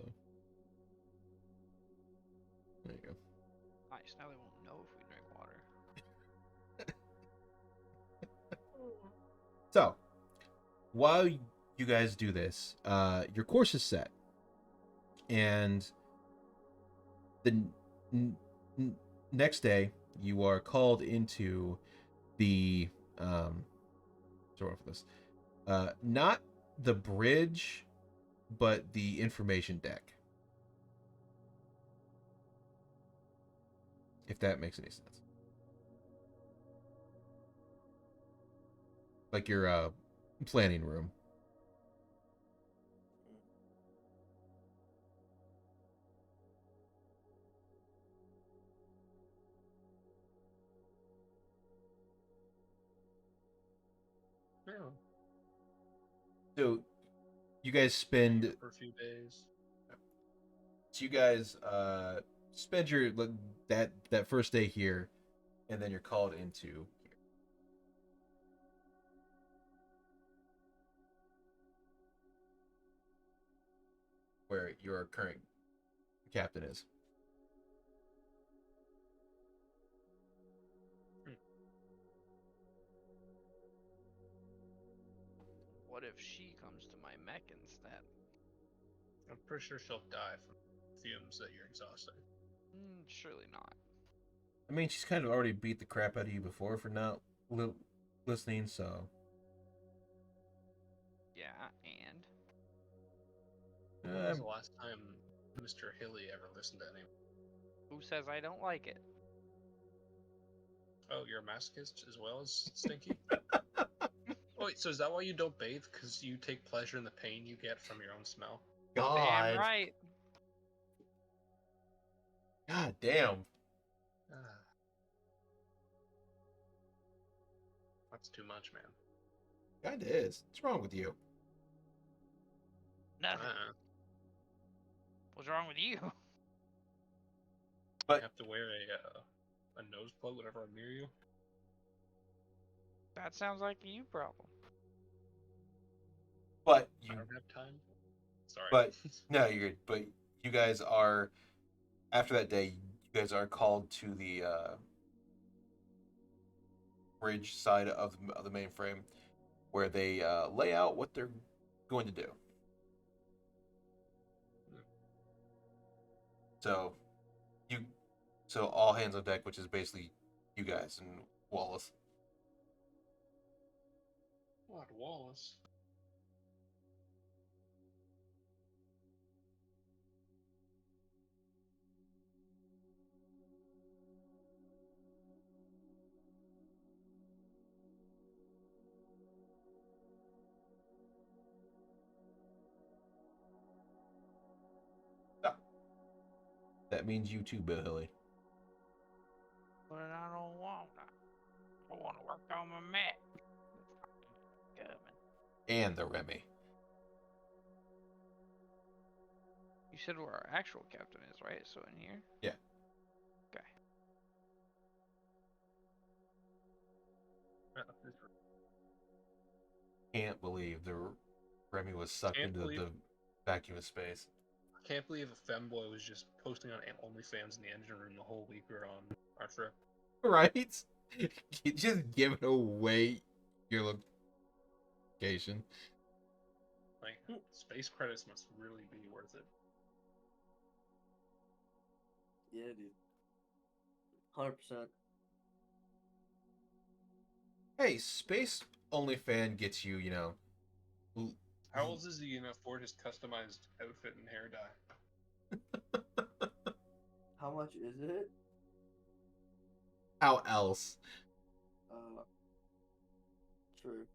there you go. Nice. Now they won't know if we drink water. So while you guys do this, your course is set, and the next day you are called into the sorry for this, not the bridge, but the information deck. If that makes any sense. Like your planning room. Yeah. So you guys spend For a few days. so you guys spend your that first day here, and then you're called into here, where your current captain is. What if she comes to my mech instead? I'm pretty sure she'll die from fumes that you're exhausting. Surely not. I mean, she's kind of already beat the crap out of you before for not listening, so. Yeah, and When was the last time Mr. Hilly ever listened to anyone? who says I don't like it? Oh, you're a masochist as well as Stinky? Oh, wait, so is that why you don't bathe? Because you take pleasure in the pain you get from your own smell? Damn right. God damn. Ah. That's too much, man. God is. What's wrong with you? Nothing. Uh-uh. What's wrong with you? I But have to wear a nose plug whenever I'm near you. That sounds like a you problem. but I you don't have time. Sorry. but no, you're good. But you guys are after that day, you guys are called to the bridge side of the mainframe where they lay out what they're going to do. So you so all hands on deck, which is basically you guys and Wallace. What, Wallace? That means you too, Billy. But I don't want that. I want to work on my Mac. Coming. And the Remy. You said where our actual captain is, right? So in here? Yeah. Okay. Can't believe the Remy was sucked Can't into believe- the vacuum of space. I can't believe a femboy was just posting on OnlyFans in the engine room the whole week we were on our trip. Right? You just giving away your location. Like, space credits must really be worth it. Yeah, dude. 100%. Hey, space only fan gets you, l- How old is he gonna afford his customized outfit and hair dye? How much is it? how else? True.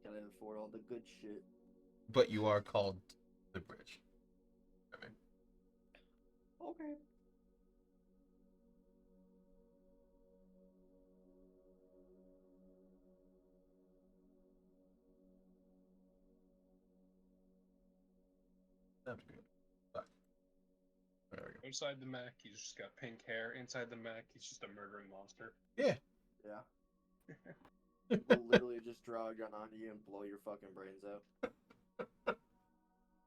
Gotta afford all the good shit. But you are called the bridge. I mean, Okay. that's good. But, there we go. Outside the mech, he's just got pink hair. Inside the mech, he's just a murdering monster. Yeah. Yeah. We'll literally just draw a gun onto you and blow your fucking brains out.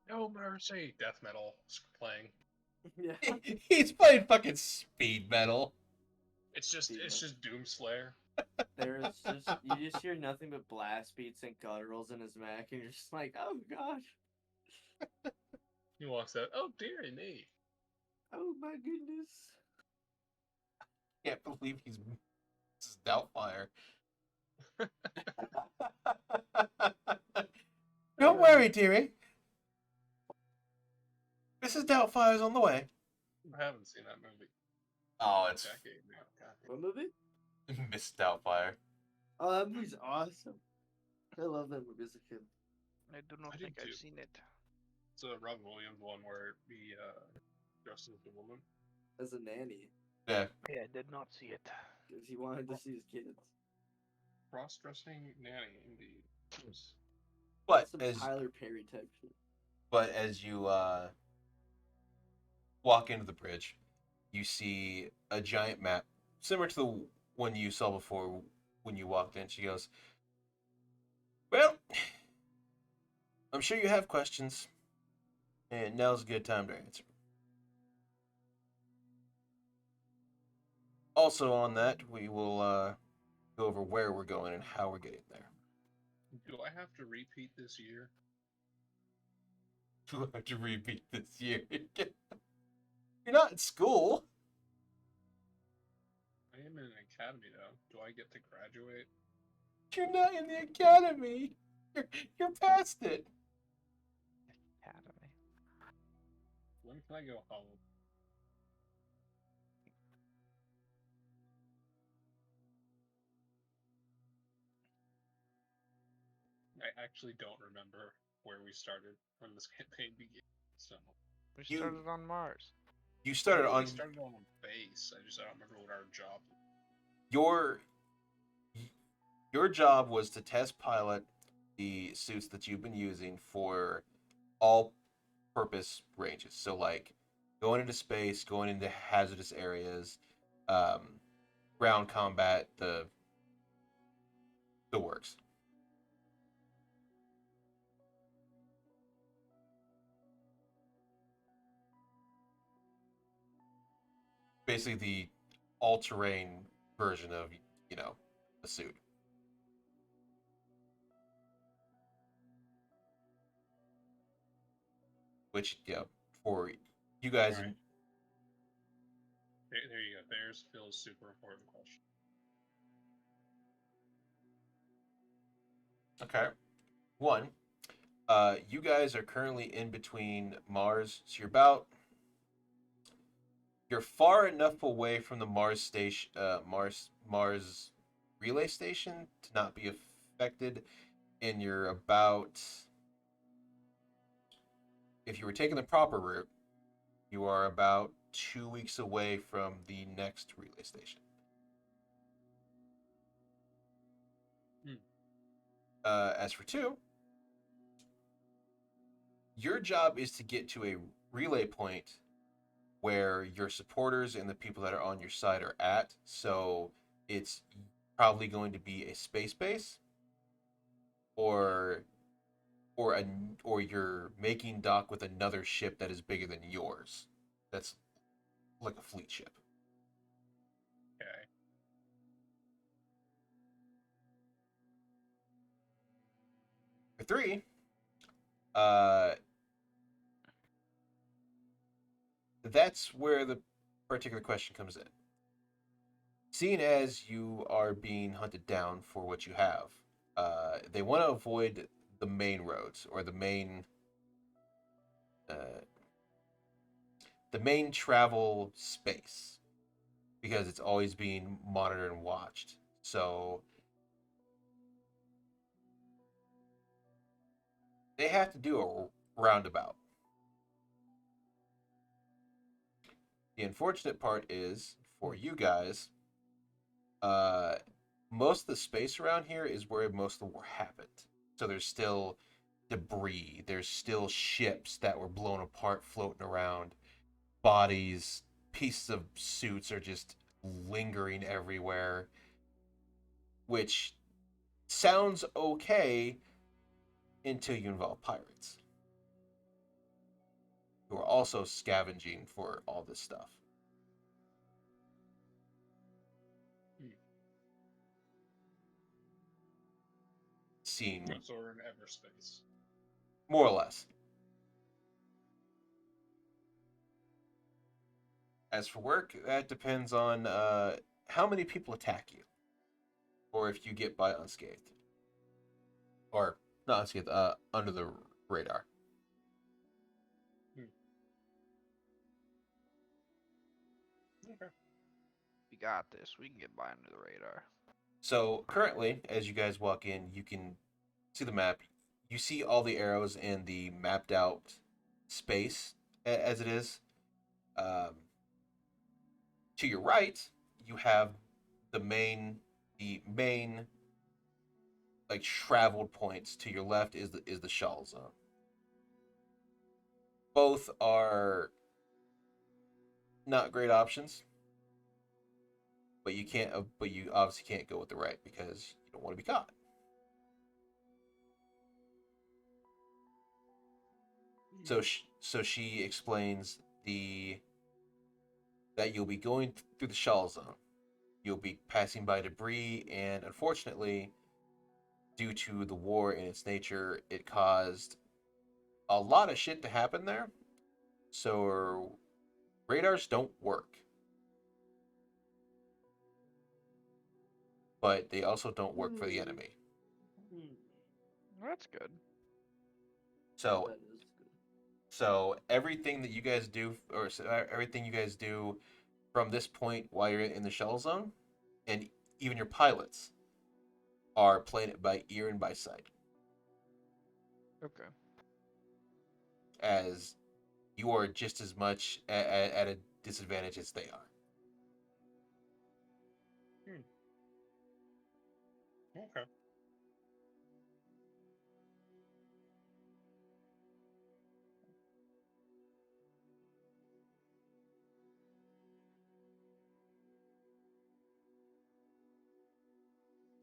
No mercy! Death metal playing. Yeah. He's playing fucking speed metal. It's just Doomslayer. There's just you just hear nothing but blast beats and gutturals in his Mac, and you're just like, oh gosh, He walks out. Oh dearie me! oh my goodness. Can't believe this is Doubtfire. Don't worry, dearie. Mrs. Doubtfire's on the way. I haven't seen that movie. Oh, it's Decade now. God. What movie? Miss Doubtfire. Oh, that movie's awesome. I love that movie as a kid. I do not I think did I've too. seen it. It's a Robin Williams one where he dresses as a woman. As a nanny, Yeah. Yeah, I did not see it. because he wanted to see his kids. Cross-dressing nanny, indeed. Yes. But Some as Tyler Perry type shit. you walk into the bridge, you see a giant map similar to the one you saw before when you walked in. She goes, "Well, I'm sure you have questions, and now's a good time to answer. Also, on that, we will go over where we're going and how we're getting there. Do I have to repeat this year? Do I have to repeat this year? You're not in school. I am in an academy though. Do I get to graduate? You're not in the academy. You're past it. Academy. When can I go home? I actually don't remember where we started when this campaign began, so We You- started on Mars. You started on We started on base. I don't remember what our job was. your job was to test pilot the suits that you've been using for all purpose ranges. So like going into space, going into hazardous areas, um, ground combat, the works. Basically the all terrain version of, you know, a suit. Which, yeah, for you guys, Alright. There you go. There's Phil's super important question. okay. One, you guys are currently in between Mars, so you're far enough away from the Mars station, Mars relay station to not be affected, and you're about, if you were taking the proper route, you are about 2 weeks away from the next relay station. As for two, your job is to get to a relay point where your supporters and the people that are on your side are at. So it's probably going to be a space base, or or you're making dock with another ship that is bigger than yours. That's like a fleet ship. Okay. For three, uh, that's where the particular question comes in. Seeing as you are being hunted down for what you have, they want to avoid the main roads or uh, the main travel space because it's always being monitored and watched. So they have to do a roundabout. The unfortunate part is for you guys, uh, most of the space around here is where most of the war happened. So there's still debris. There's still ships that were blown apart floating around. Bodies, pieces of suits are just lingering everywhere. Which sounds okay until you involve pirates, who are also scavenging for all this stuff. Seen So we're in Everspace. more or less. As for work, that depends on how many people attack you, or if you get by unscathed, or not unscathed, under the radar. Okay. We got this. We can get by under the radar. So currently, as you guys walk in, you can see the map. You see all the arrows in the mapped out space as it is. Um, to your right, you have the main like traveled points. To your left is the shuttle zone. Both are not great options, but you obviously can't go with the right because you don't want to be caught. So she explains the that you'll be going through the shuttle zone. You'll be passing by debris, and unfortunately, due to the war in its nature, it caused a lot of shit to happen there. So radars don't work, but they also don't work for the enemy. That's good. So That is good. so everything that you guys do, or everything you guys do from this point while you're in the shuttle zone, and even your pilots are playing it by ear and by sight. Okay. As you are just as much at a disadvantage as they are. Okay.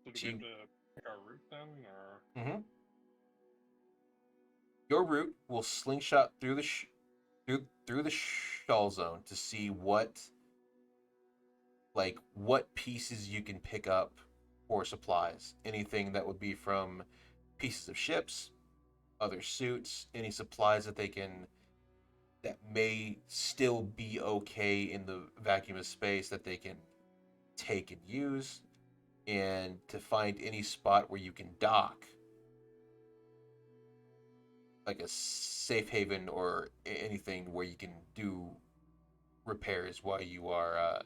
So do we have She- to pick our route then, or? Mm-hmm. Your route will slingshot through through the shawl zone to see what pieces you can pick up for supplies. Anything that would be from pieces of ships, other suits, any supplies that may still be okay in the vacuum of space that they can take and use, and to find any spot where you can dock, like a safe haven or anything where you can do repairs while you are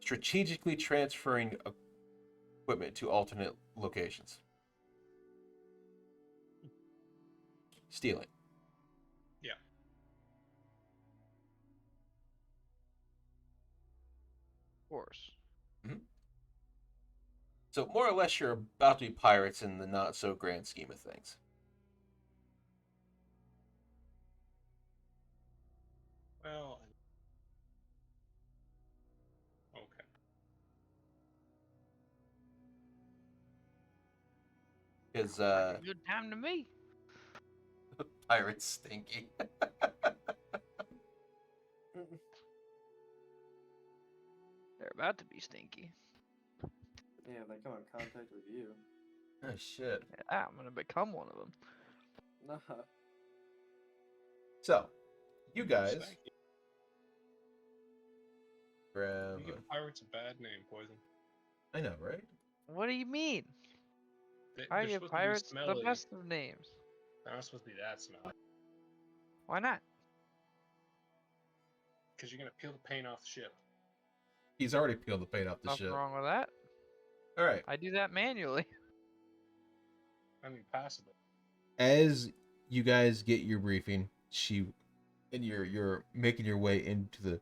strategically transferring equipment to alternate locations. Stealing. Yeah. Of course. So more or less, you're about to be pirates in the not so grand scheme of things. Well. Okay. Because Like a good time to me. pirates stinky. They're about to be stinky. Yeah, they come in contact with you. Oh shit. Yeah, I'm gonna become one of them. Nah. So, you guys Stanky. grab. You give pirates a bad name, Poison. I know, right? What do you mean? I They're give supposed to be pirates the smelly. best of names. They're not supposed to be that smelly. Why not? Because you're gonna peel the paint off the ship. He's already peeled the paint off the Nothing ship. wrong with that. All right. I do that manually. I mean, passable. As you guys get your briefing, you're making your way into the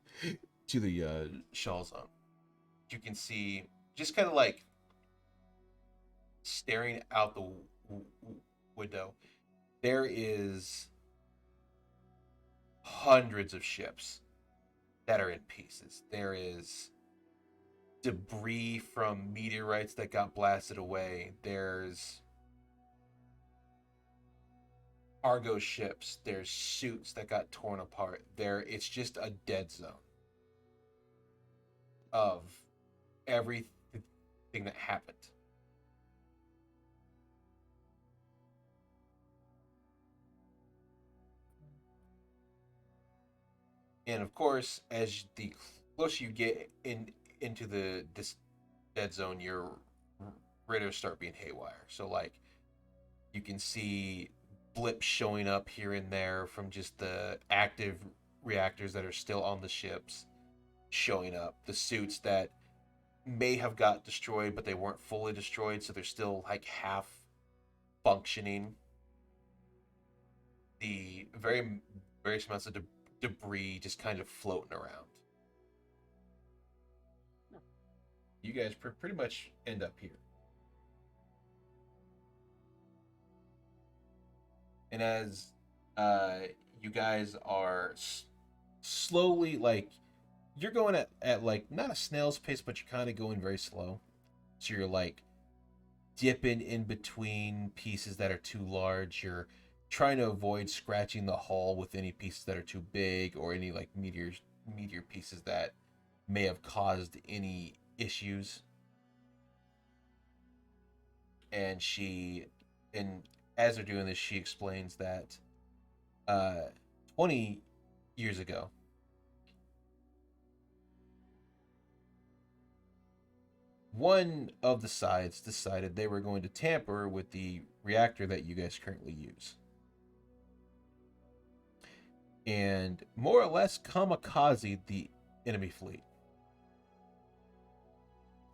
shawl zone. You can see, just kind of like staring out the window, there is hundreds of ships that are in pieces. There is debris from meteorites that got blasted away. There's cargo ships. There's suits that got torn apart. It's just a dead zone of everything that happened. And of course, as the closer you get into this dead zone, your radars start being haywire. So like, you can see blips showing up here and there from just the active reactors that are still on the ships showing up. The suits that may have got destroyed, but they weren't fully destroyed, so they're still like half functioning. The very amounts of debris just kind of floating around. You guys pretty much end up here. And as you guys are slowly, like, you're going at like not a snail's pace, but you're kind of going very slow. So you're like dipping in between pieces that are too large. You're trying to avoid scratching the hull with any pieces that are too big, or any like meteor pieces that may have caused any issues. And as they're doing this, she explains that 20 years ago, one of the sides decided they were going to tamper with the reactor that you guys currently use. And more or less kamikaze the enemy fleet.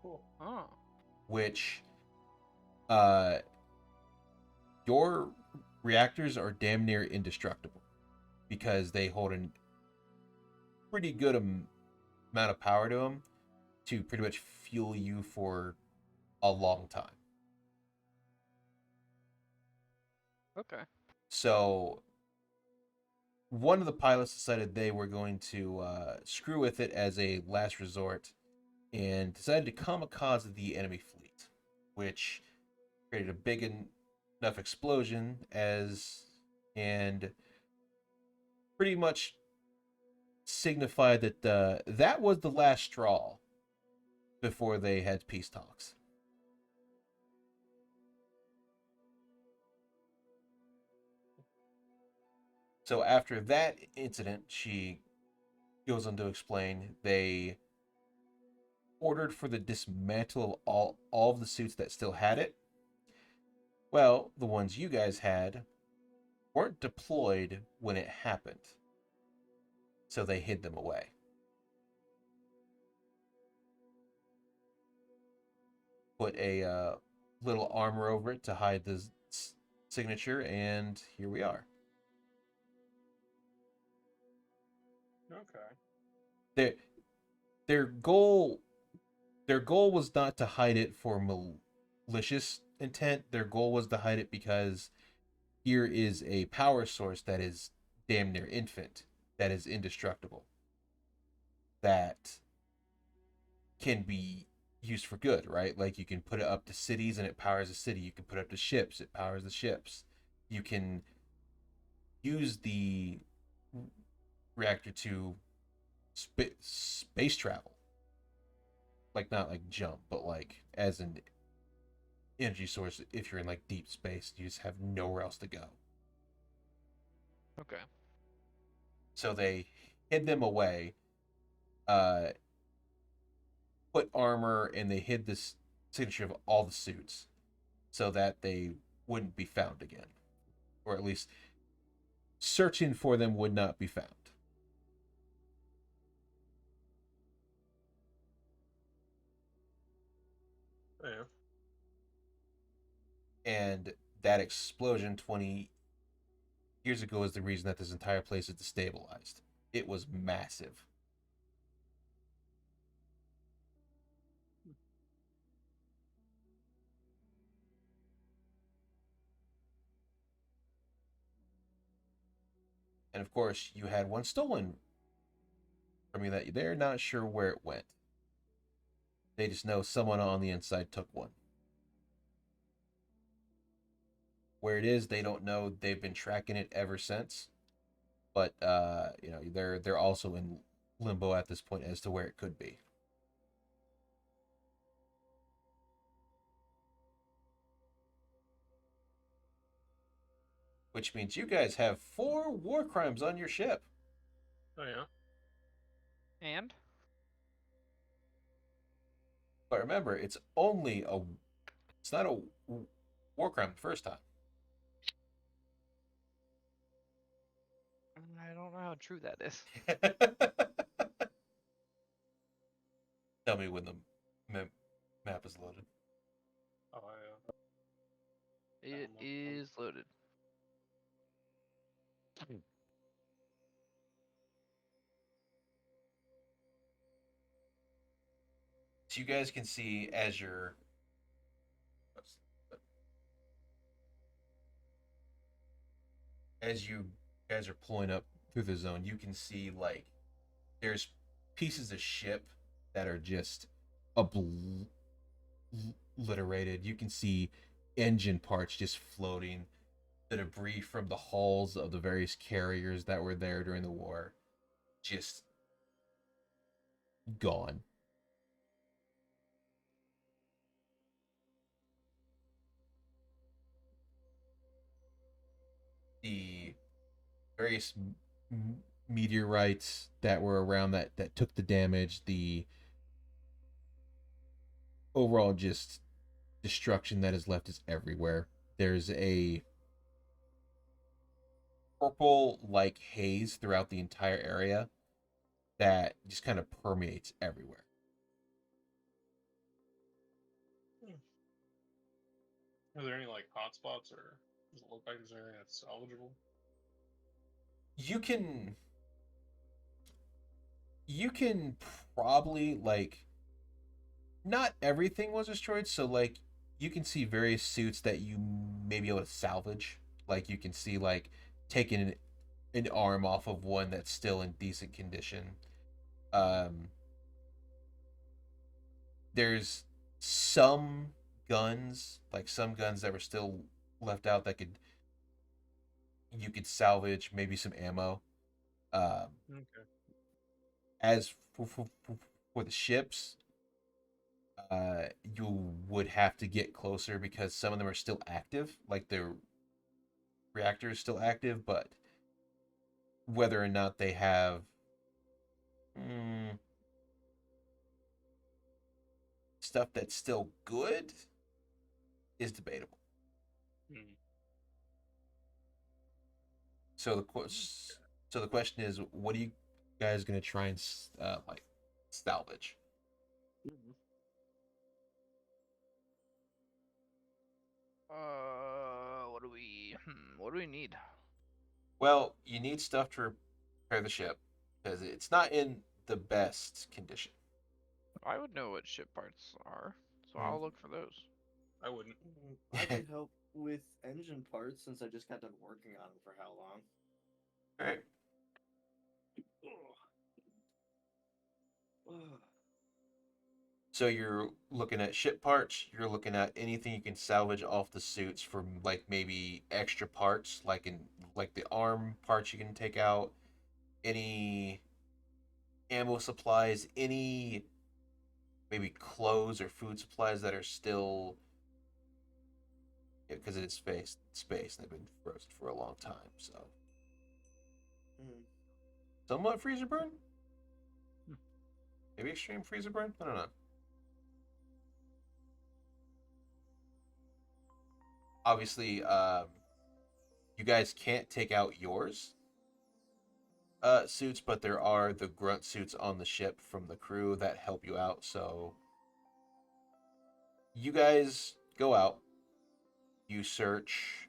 Cool. Oh. Which your reactors are damn near indestructible because they hold a pretty good amount of power to them to pretty much fuel you for a long time. Okay. So one of the pilots decided they were going to screw with it as a last resort and decided to kamikaze the enemy fleet, which created a big enough explosion and pretty much signified that that was the last straw before they had peace talks. So after that incident, she goes on to explain they ordered for the dismantle of all of the suits that still had it. Well, the ones you guys had weren't deployed when it happened, so they hid them away. Put a little armor over it to hide the signature, and here we are. Okay. Their their goal their goal was not to hide it for malicious intent. Their goal was to hide it because here is a power source that is damn near infinite, that is indestructible, that can be used for good, right? Like you can put it up to cities and it powers a city. You can put it up to ships, it powers the ships. You can use the reactor to space travel. Like not like jump, but like as an energy source if you're in like deep space, you just have nowhere else to go. Okay. So they hid them away, uh, put armor, and they hid this signature of all the suits so that they wouldn't be found again. Or at least searching for them would not be found. Oh, yeah. And that explosion 20 years ago is the reason that this entire place is destabilized. It was massive. And of course, you had one stolen from you that they're not sure where it went. They just know someone on the inside took one. Where it is, they don't know. They've been tracking it ever since. But they're also in limbo at this point as to where it could be. Which means you guys have 4 war crimes on your ship. Oh, yeah. And But remember, it's not a war crime the first time. I don't know how true that is. Tell me when the map is loaded. Oh, yeah. It is loaded. So you guys can see as you guys are pulling up through the zone, you can see like there's pieces of ship that are just obliterated. You can see engine parts just floating, the debris from the hulls of the various carriers that were there during the war just gone. The various meteorites that were around that took the damage, the overall just destruction that is left is everywhere. There's a purple like haze throughout the entire area that just kind of permeates everywhere. Are there any, like, hotspots or Does it look like there's anything that's salvageable? You can probably like not everything was destroyed, so like you can see various suits that you may be able to salvage. Like you can see like taking an arm off of one that's still in decent condition. Um, there's some guns, like some guns that were still left out that you could salvage, maybe some ammo. Um, Okay. as for the ships, you would have to get closer because some of them are still active, like the reactor is still active, but whether or not they have mm, stuff that's still good is debatable. Hmm. So the question is, what are you guys gonna try and like salvage? Mhm. What do we need? Well, you need stuff to repair the ship because it's not in the best condition. I would know what ship parts are, so Hmm. I'll look for those. I wouldn't. I could help with engine parts since I just got done working on them for how long? All right. Ugh. So you're looking at ship parts. You're looking at anything you can salvage off the suits for like maybe extra parts, like the arm parts you can take out, any ammo supplies, any maybe clothes or food supplies that are still because it is space and they've been frozen for a long time. So Mm. somewhat freezer burn, Hmm. maybe extreme freezer burn. I don't know. Obviously, you guys can't take out yours suits, but there are the grunt suits on the ship from the crew that help you out. So you guys go out, you search.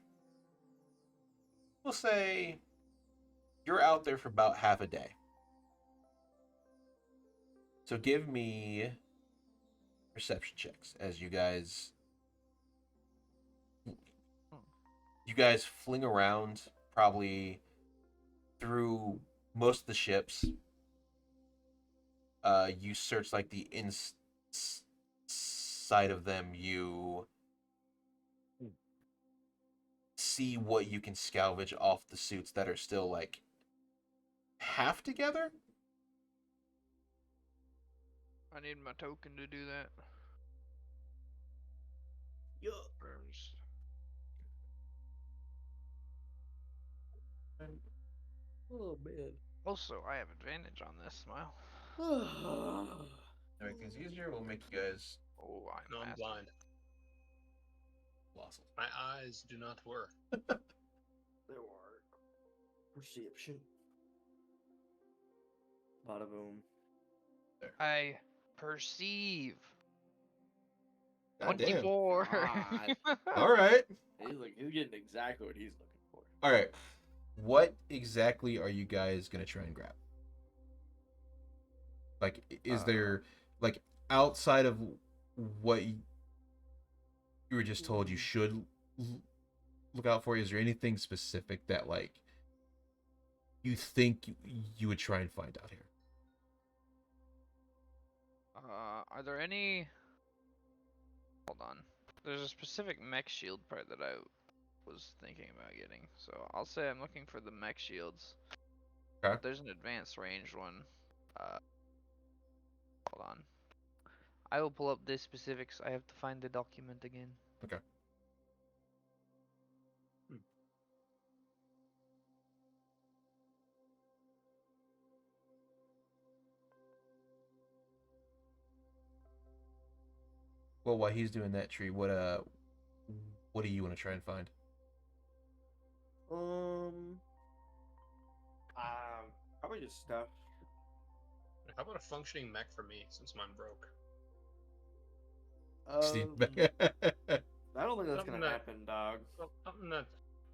We'll say you're out there for about half a day. So give me perception checks as you guys fling around probably through most of the ships. You search like the inside of them. You see what you can salvage off the suits that are still like half together. I need my token to do that. Yuck. First. Oh man. Also, I have advantage on this, Smile. To make things easier, we'll make you guys Oh, I'm No, I'm massive. blind. colossal. My eyes do not work. There are perception. Bada boom. I perceive. God damn. 24. God. All right. He's getting exactly what he's looking for. All right. What exactly are you guys gonna try and grab? Like, is there like outside of what you were just told you should look out for? Is there anything specific that like you think you would try and find out here? Are there any? Hold on. There's a specific mech shield part that I was thinking about getting. So I'll say I'm looking for the mech shields. Okay. There's an advanced range one. Hold on. I will pull up the specifics. I have to find the document again. Okay. Well, while he's doing that, Tree, what do you want to try and find? Um, probably just stuff. How about a functioning mech for me, since mine broke? Steve. I don't think that's Something gonna that- happen, dog. Well, something that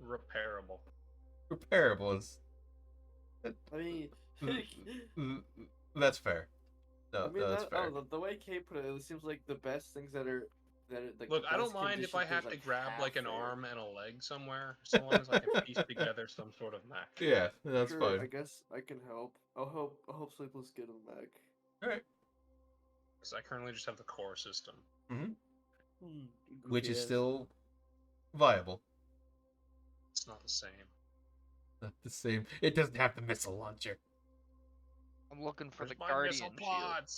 Repairable. Repairable is I mean, that's fair. No, I mean no, that's that. fair. Oh, the way Kate put it, it seems like the best things that are like Look, the I don't best mind if I condition have things to like grab like an half there. arm and a leg somewhere, so long as I can piece together some sort of mech. Yeah, that's Sure, fine. I guess I can help. I'll help Sleepless get him back. All right. Because I currently just have the core system. Which is Goofy ass. still viable. It's not the same. Not the same. It doesn't have the missile launcher. I'm looking for Where's the my Guardian missile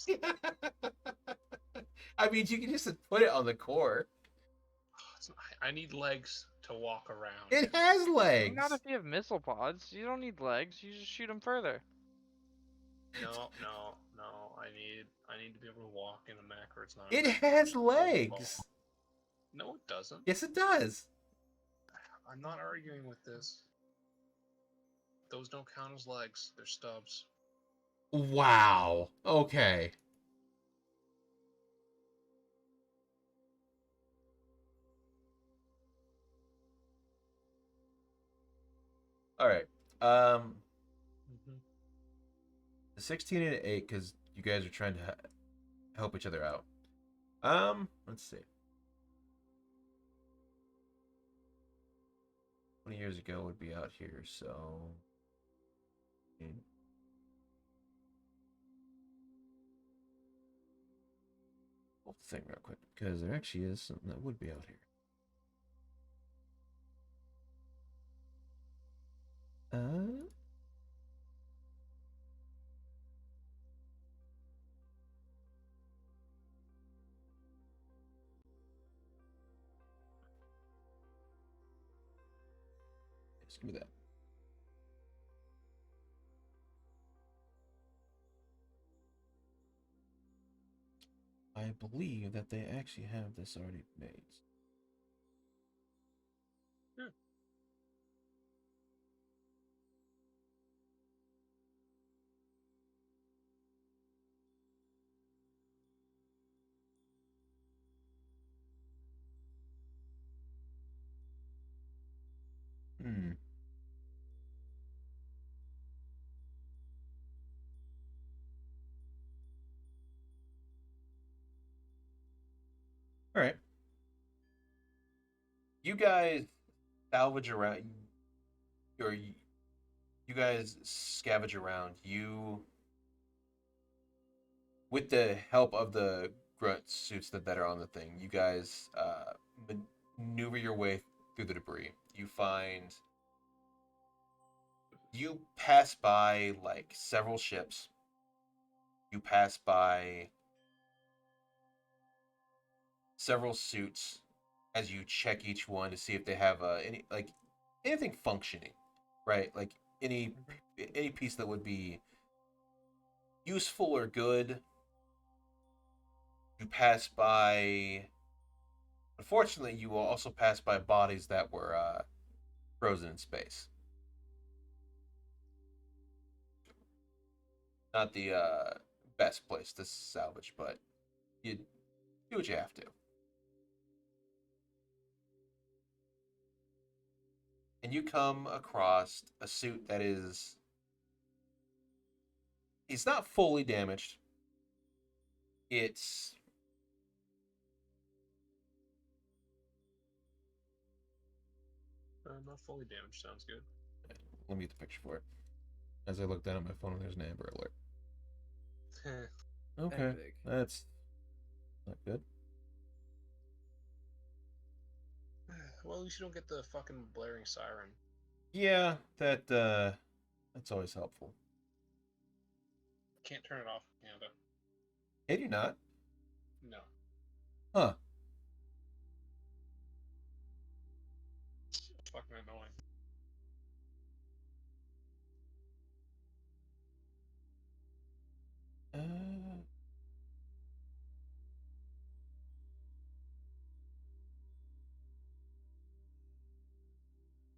shield. pods? I mean, you can just put it on the core. I need legs to walk around. It has Not legs. if you have missile pods. You don't need legs. You just shoot them further. No. I need to be able to walk in a mech, or it's not. It a mech. has It's a ball. legs. No, it doesn't. Yes, it does. I'm not arguing with this. Those don't count as legs. They're stubs. Wow. Okay. All right. The 16 and 8 because you guys are trying to help each other out. Let's see. 20 years ago would be out here, so. Hold the thing real quick because there actually is something that would be out here. Just give me that. I believe that they actually have this already made. Hmm. All right. You guys salvage around, or you guys scavenge around. You, with the help of the grunt suits that are on the thing, you guys maneuver your way through the debris. You pass by like several ships. You pass by several suits as you check each one to see if they have anything functioning, right? Like any piece that would be useful or good. You pass by. Unfortunately, you will also pass by bodies that were frozen in space. Not the best place to salvage, but you do what you have to. And you come across a suit that is. It's not fully damaged. It's. Not fully damaged. Sounds good. Let me get the picture for it. As I look down at my phone, there's an Amber Alert. Okay, Epic. that's not good. Well, at least you don't get the fucking blaring siren. Yeah, that's always helpful. Can't turn it off in Canada. Can you not? No. Huh. It's fucking annoying.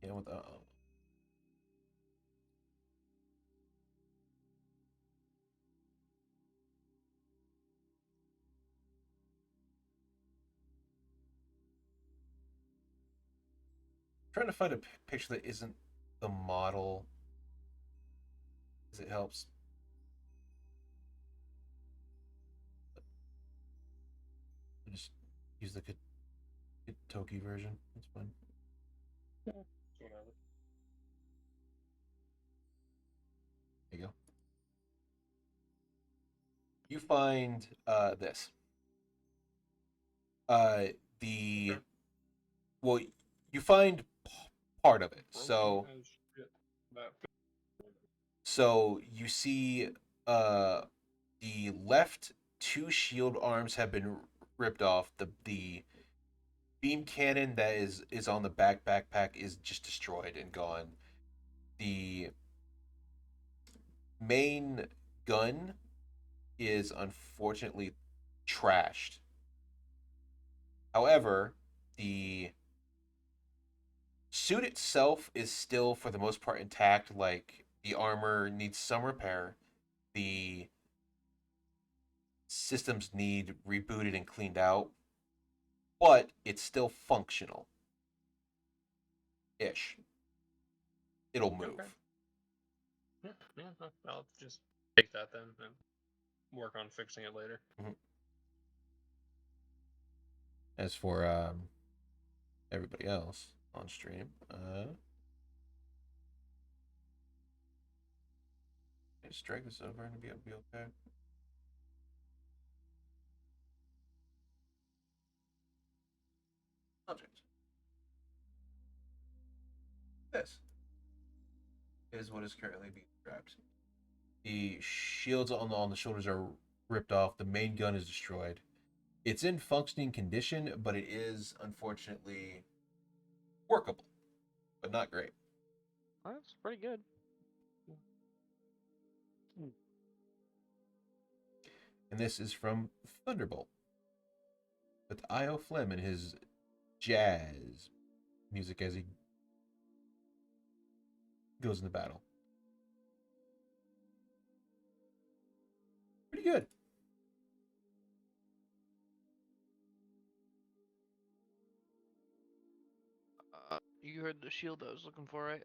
Yeah, with trying to find a picture that isn't the model, because it helps. I just use the Toki version. That's fine. Whatever. There you go. You find this. The Okay. well, you find part of it. So Broken as shit. That so you see the left two shield arms have been ripped off. The beam cannon that is on the backpack is just destroyed and gone. The main gun is unfortunately trashed. However, the suit itself is still for the most part intact. Like the armor needs some repair. The systems need rebooted and cleaned out, but it's still functional ish. It'll move. Okay. Yeah. I'll just take that then and work on fixing it later. As for everybody else on stream, just drag this over and it'll be okay. Object. This is what is currently being strapped. The shields on the shoulders are ripped off. The main gun is destroyed. It's in functioning condition, but it is unfortunately workable, but not great. That's pretty good. And this is from Thunderbolt with Io Flem and his jazz music as he goes into battle. Pretty good. You heard the shield I was looking for, right?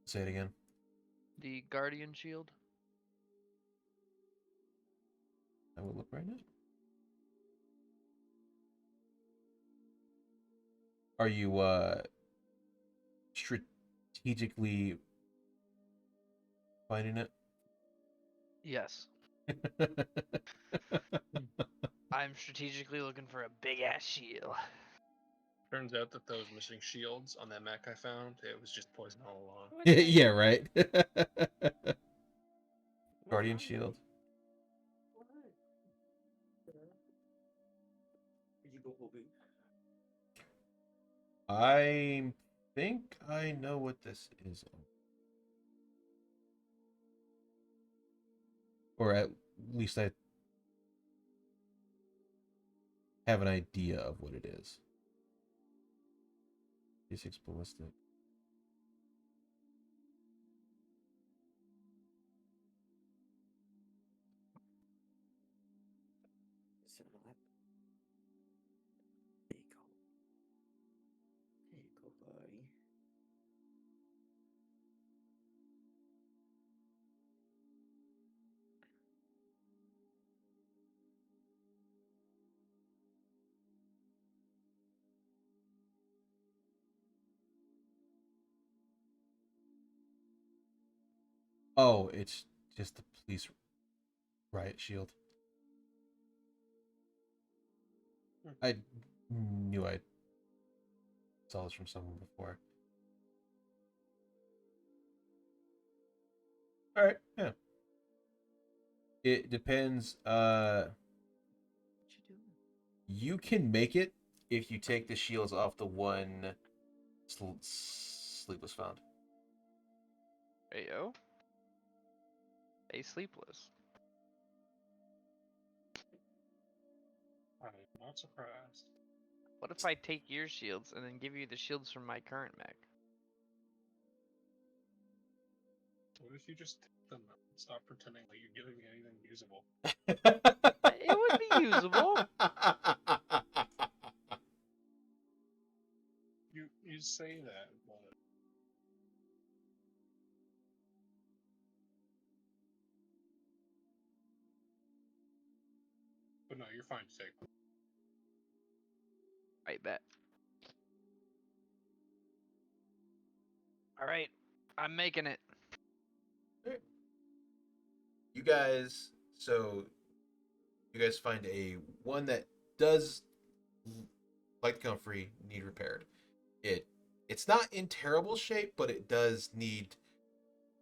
Say it again. The Guardian shield. I will look right now. Are you strategically finding it? Yes. I'm strategically looking for a big ass shield. Turns out that those missing shields on that mech I found, it was just poison all along. Yeah, right. Guardian shield. Did you go Obi? I think I know what this is. Or at least I have an idea of what it is. D6 ballistic. There you go. There you go, buddy. Oh, it's just the police riot shield. I knew I saw this from someone before. All right, yeah. It depends. What you doing? You can make it if you take the shields off the one Sleepless found. Hey yo. Hey Sleepless. I'm not surprised. What if I take your shields and then give you the shields from my current mech? What if you just take them and stop pretending like you're giving me anything usable? It would be usable. say that, but no, you're fine to take one. I bet. All right, I'm making it. You guys, so you guys find a one that does, like Comfrey, need repaired. It's not in terrible shape, but it does need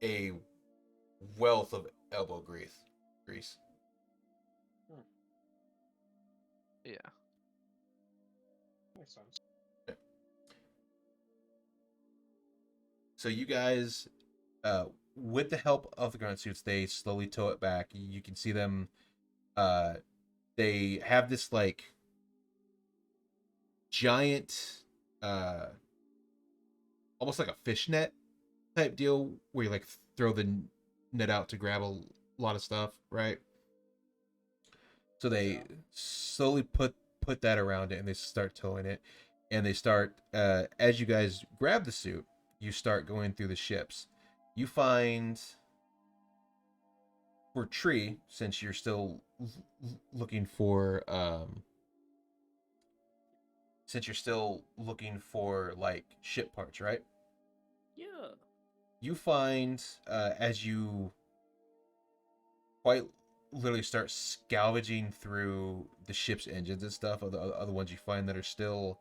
a wealth of elbow grease. Yeah. Makes sense. So you guys, with the help of the grunt suits, they slowly tow it back. You can see them. Uh, they have this like giant, uh, almost like a fishnet type deal where you like throw the net out to grab a lot of stuff, right? So they Yeah. slowly put that around it, and they start towing it, and they start as you guys grab the suit, you start going through the ships. You find for Tree, since you're still looking for since you're still looking for like ship parts, right? Yeah. You find as you quite literally start scavenging through the ship's engines and stuff, are the other ones you find that are still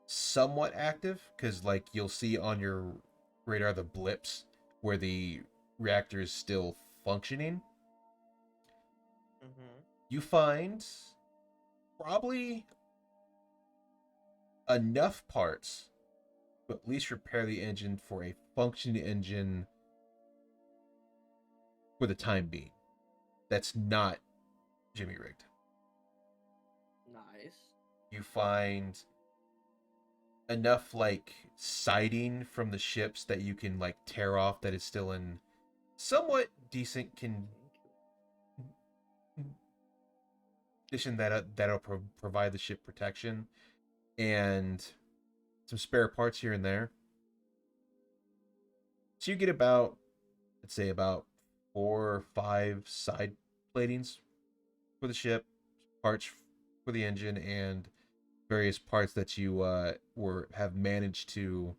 somewhat active, because like you'll see on your radar the blips where the reactor is still functioning. Mm-hmm. You find probably enough parts to at least repair the engine for a functioning engine for the time being. That's not Jimmy rigged. Nice. You find enough like siding from the ships that you can like tear off that is still in somewhat decent condition, that'll provide the ship protection, and some spare parts here and there. So you get about, let's say, about 4 or 5 side platings for the ship, parts for the engine, and various parts that you have managed to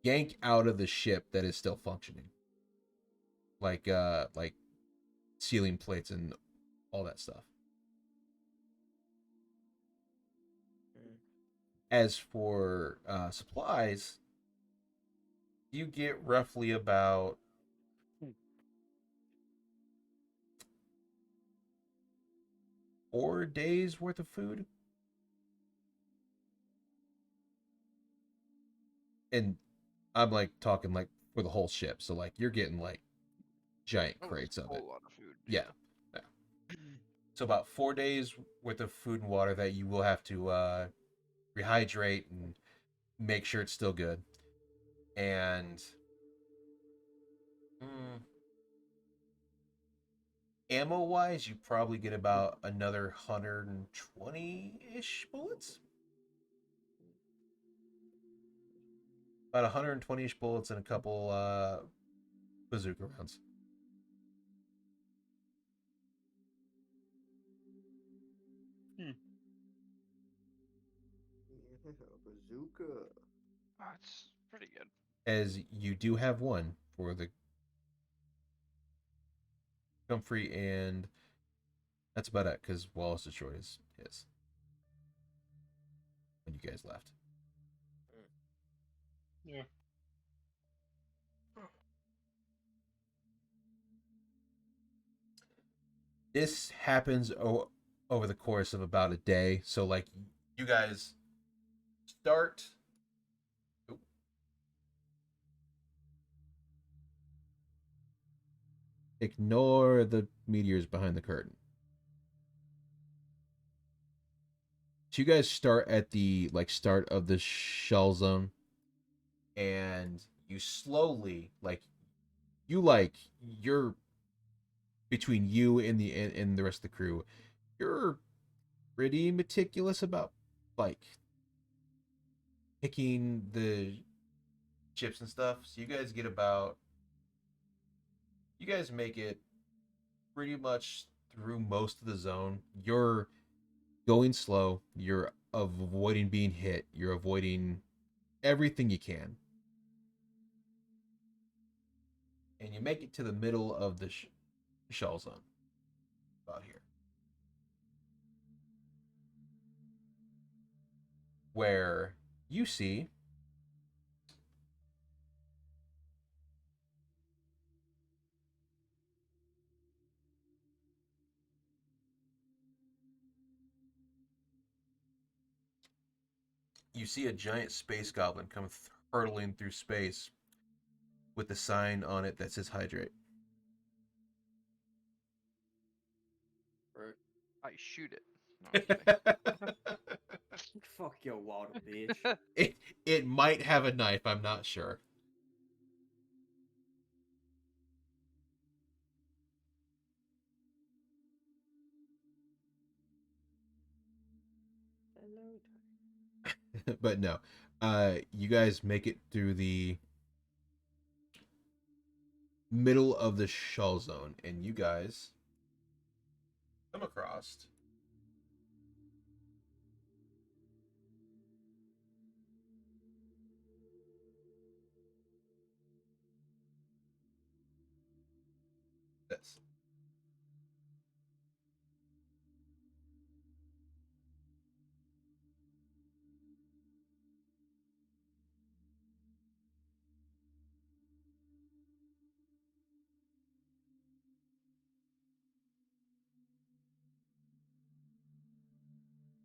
yank out of the ship that is still functioning, like ceiling plates and all that stuff. Mm. As for supplies, you get roughly about 4 days worth of food, and I'm like talking like for the whole ship. So like you're getting like giant Oh, that's crates a of it. whole lot of food. Yeah. Yeah. So about 4 days worth of food and water that you will have to rehydrate and make sure it's still good. And mm, ammo wise, you probably get about another 120-ish bullets. About 120-ish bullets and a couple bazooka rounds. Yeah, bazooka. Oh, it's pretty good. As you do have one for the Comfrey, and that's about it, because Wallace destroyed his when you guys left. Yeah. This happens over the course of about a day. So like you guys start. Ignore the meteors behind the curtain. So you guys start at the like start of the shell zone, and you slowly you're between you and the rest of the crew. You're pretty meticulous about like picking the chips and stuff. So you guys get about you guys make it pretty much through most of the zone. You're going slow. You're avoiding being hit. You're avoiding everything you can, and you make it to the middle of the shell zone. About here, where you see a giant space goblin come hurtling through space with a sign on it that says hydrate. Right. I shoot it. No, I'm kidding. Fuck your water, bitch. it it might have a knife, I'm not sure. Hello. But no. You guys make it through the middle of the shell zone and you guys come across this.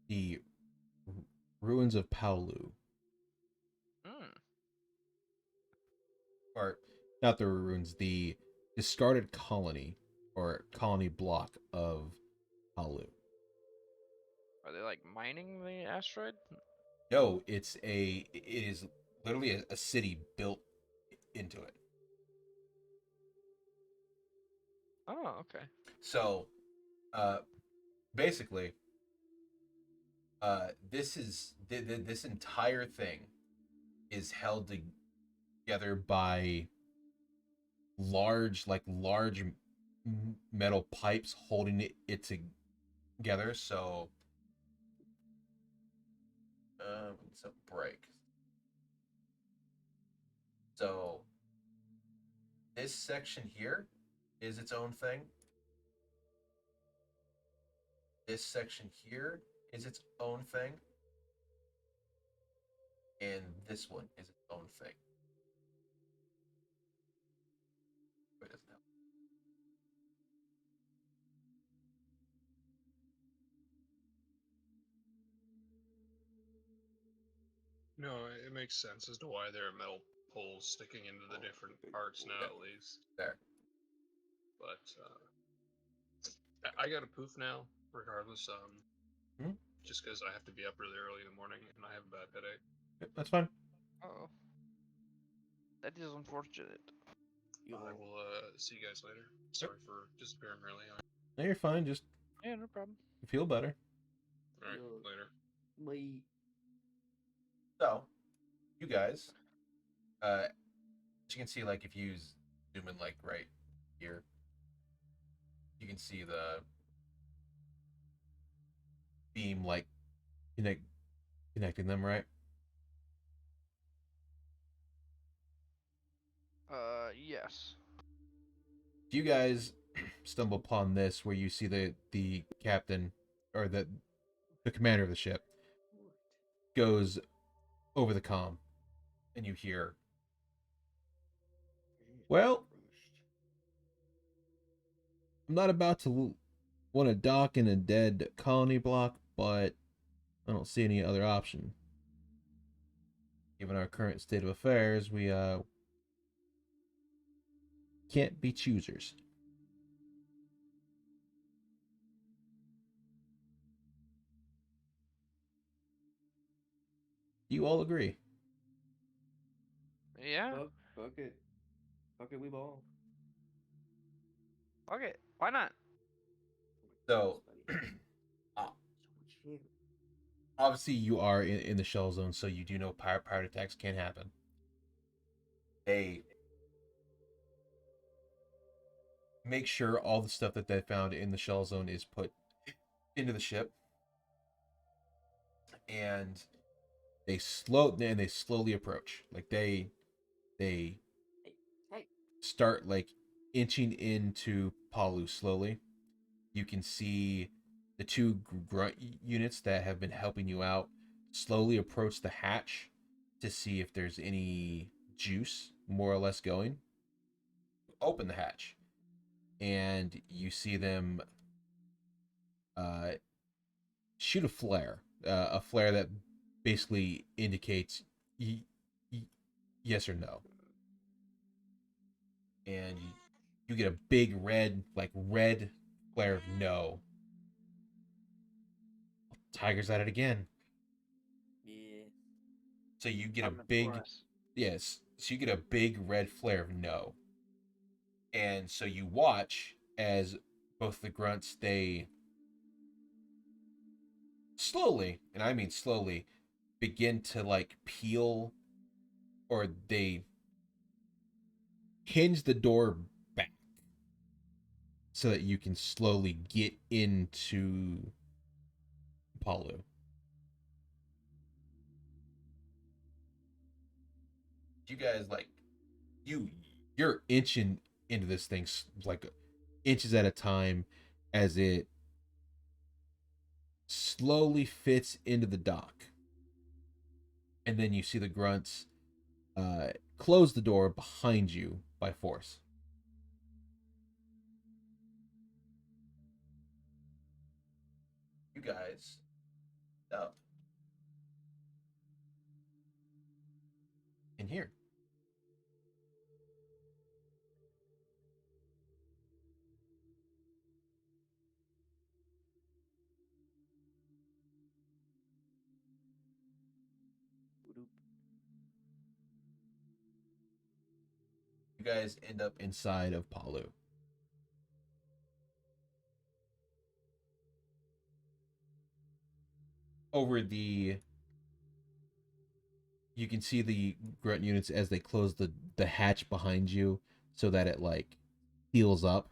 The ruins of Paolu. Hmm. Or not the ruins, the discarded colony or colony block of Paolu. Are they like mining the asteroid? No, it is literally a city built into it. Oh, okay. So, uh, basically, this entire thing is held together by large metal pipes holding it together. So, it's a break. So this section here is its own thing. This section here is its own thing. And this one is its own thing. Wait, doesn't help. No, it makes sense as to why there are metal poles sticking into the different parts now, at least. There. But I got a poof now, regardless. Hmm? Just because I have to be up really early in the morning and I have a bad headache. Yep, that's fine. Oh, that is unfortunate. I will see you guys later. Sorry for disappearing early. No, you're fine. Just Yeah, no problem. feel better. All right, Yo. later. Wait. So, you guys, as you can see, like if you zoom in, like right here, you can see the beam like connecting them, right? Yes. If you guys stumble upon this, where you see the captain or the commander of the ship goes over the comm, and you hear, "Well, I'm not about to want to dock in a dead colony block, but I don't see any other option. Given our current state of affairs, we can't be choosers." Do you all agree? Yeah. Fuck it. Fuck it, we ball. Okay. Why not? So, So much here. obviously you are in the shell zone, so you do know pirate attacks can happen. They make sure all the stuff that they found in the shell zone is put into the ship, and they slowly approach. Like they Hey. start like inching into Palu slowly. You can see the two grunt units that have been helping you out slowly approach the hatch to see if there's any juice more or less going. Open the hatch, and you see them uh, shoot a flare that basically indicates y- y- yes or no. And you get a big red flare of no. Tiger's at it again. Yeah. So you get a Coming for big us. yes. So you get a big red flare of no. And so you watch as both the grunts they slowly, and I mean slowly, begin to like peel or they hinge the door back so that you can slowly get into Palu. You guys like you you're inching into this thing like inches at a time as it slowly fits into the dock. And then you see the grunts uh, close the door behind you by force. You guys up in here. You guys end up inside of Palu. Over the you can see the grunt units as they close the hatch behind you so that it like heals up.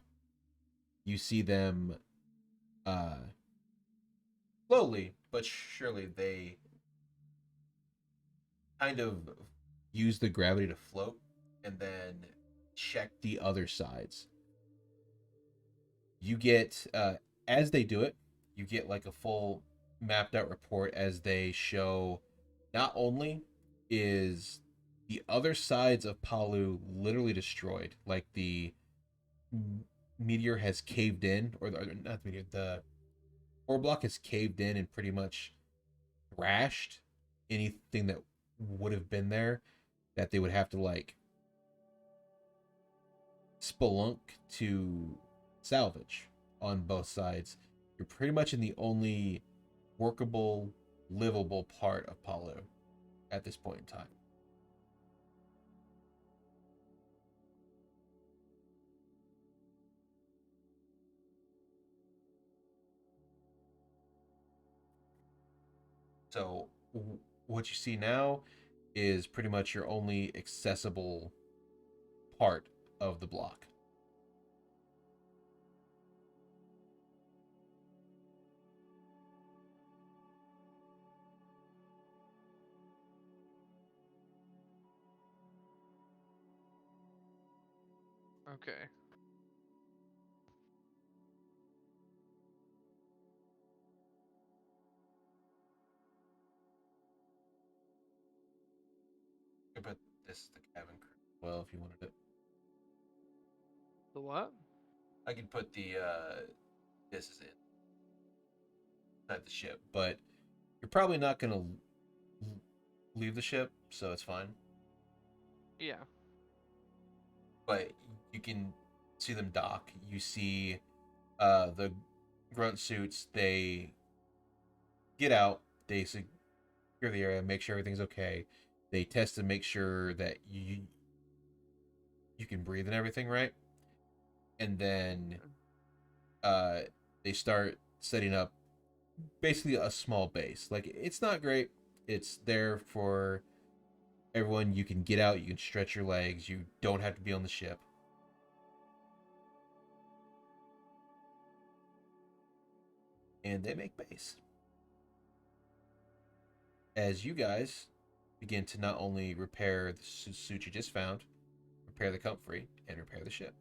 You see them uh slowly but surely they kind of use the gravity to float and then check the other sides. You get as they do it, you get like a full mapped out report as they show not only is the other sides of Palu literally destroyed, like the meteor has caved in, or not the meteor, the ore block has caved in and pretty much thrashed anything that would have been there that they would have to like spelunk to salvage on both sides. You're pretty much in the only workable, livable part of Palu at this point in time. So what you see now is pretty much your only accessible part of the block. Okay. But this is the cabin crew. Well, if you wanted it, The what? I could put the this is it inside the ship, but you're probably not gonna leave the ship, so it's fine. Yeah. But you can see them dock. You see the grunt suits. They get out. They secure the area, make sure everything's okay. They test to make sure that you can breathe and everything right. And then Okay. uh, they start setting up basically a small base. Like it's not great. It's there for everyone. You can get out. You can stretch your legs. You don't have to be on the ship. And they make base. As you guys begin to not only repair the suit you just found, repair the comfrey, and repair the ship.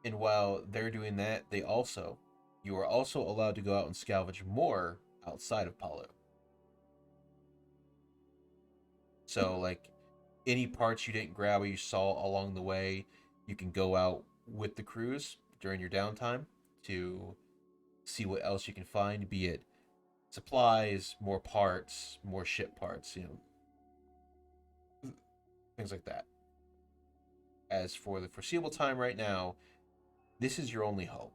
And while they're doing that, you are also allowed to go out and salvage more outside of Palu. So, like, any parts you didn't grab or you saw along the way, you can go out with the crews during your downtime to see what else you can find, be it supplies, more parts, more ship parts, things like that. As for the foreseeable time right now, this is your only hope.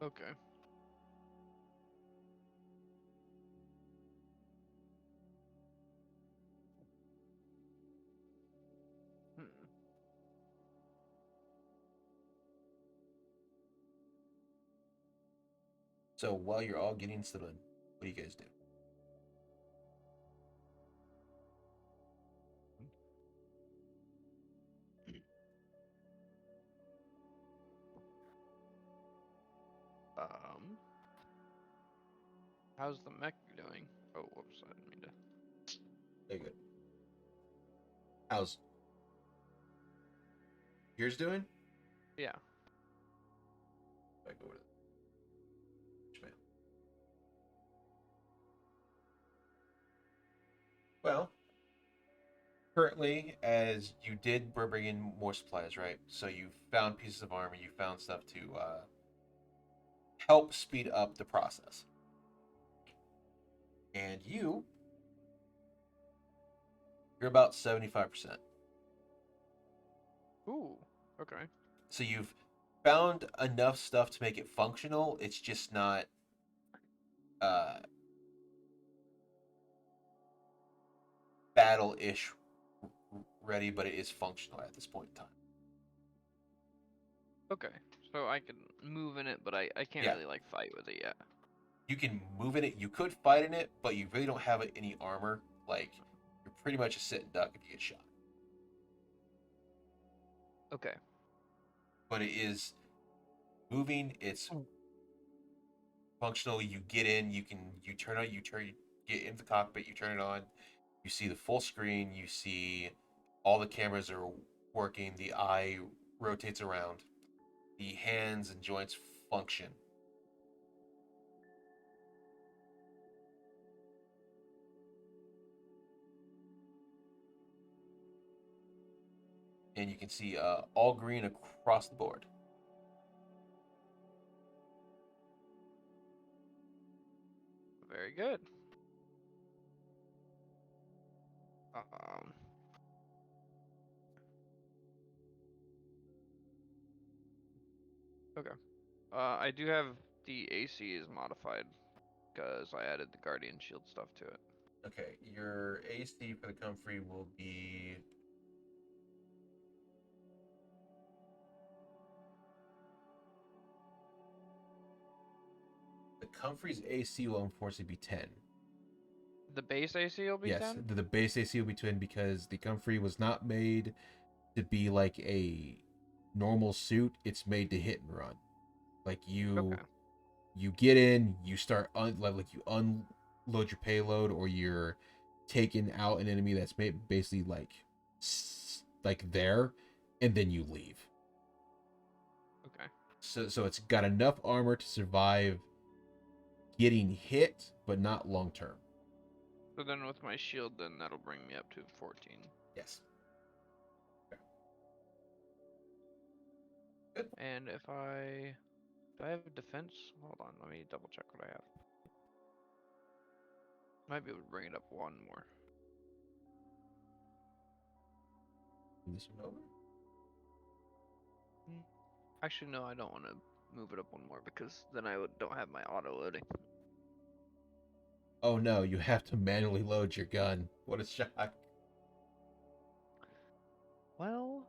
Okay. Hmm. So while you're all getting settled in, what do you guys do? Um, how's the mech doing? Oh, whoops, I didn't mean to. Very good. How's yours doing? Yeah. I go over to the man. Well, currently, as you did, we're bringing more supplies, right? So you found pieces of armor, you found stuff to help speed up the process. And you're about 75%. Ooh. Okay. So you've found enough stuff to make it functional. It's just not uh, battle-ish ready, but it is functional at this point in time. Okay. So I can move in it, but I can't Yeah, really like fight with it yet. you can move in it. You could fight in it, but you really don't have any armor. Like you're pretty much a sitting duck if you get shot. Okay. But it is moving. It's functional. You get in. You turn on. You get into the cockpit. You turn it on. You see the full screen. You see all the cameras are working. The eye rotates around. The hands and joints function. And you can see all green across the board. Very good. Um. Okay. I do have the AC is modified because I added the Guardian Shield stuff to it. Okay, your AC for the comfrey will be the comfrey's AC will unfortunately be 10. The base AC will be Yes, 10? the base AC will be 10 because the comfrey was not made to be like a normal suit. It's made to hit and run. Like Okay. you get in, you start like you unload your payload, or you're taking out an enemy that's basically like there, and then you leave. Okay. So it's got enough armor to survive getting hit, but not long term. So then with my shield, then that'll bring me up to 14. Yes. And if do I have defense? Hold on, let me double check what I have. Might be able to bring it up one more. This one over. Actually, no, I don't want to move it up one more because then don't have my auto loading. Oh no, you have to manually load your gun. What a shock. Well,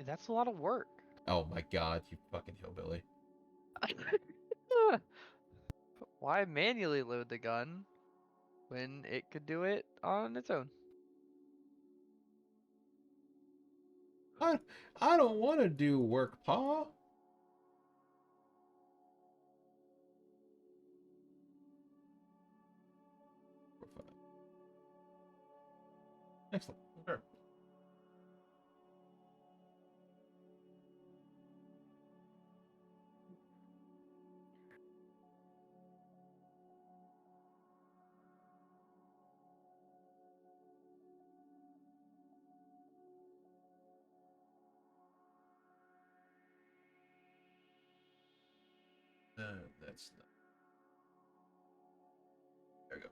that's a lot of work. Oh my god, you fucking hillbilly. Why manually load the gun when it could do it on its own? I don't want to do work, Pa. Excellent. Sure. No, that's not. There we go.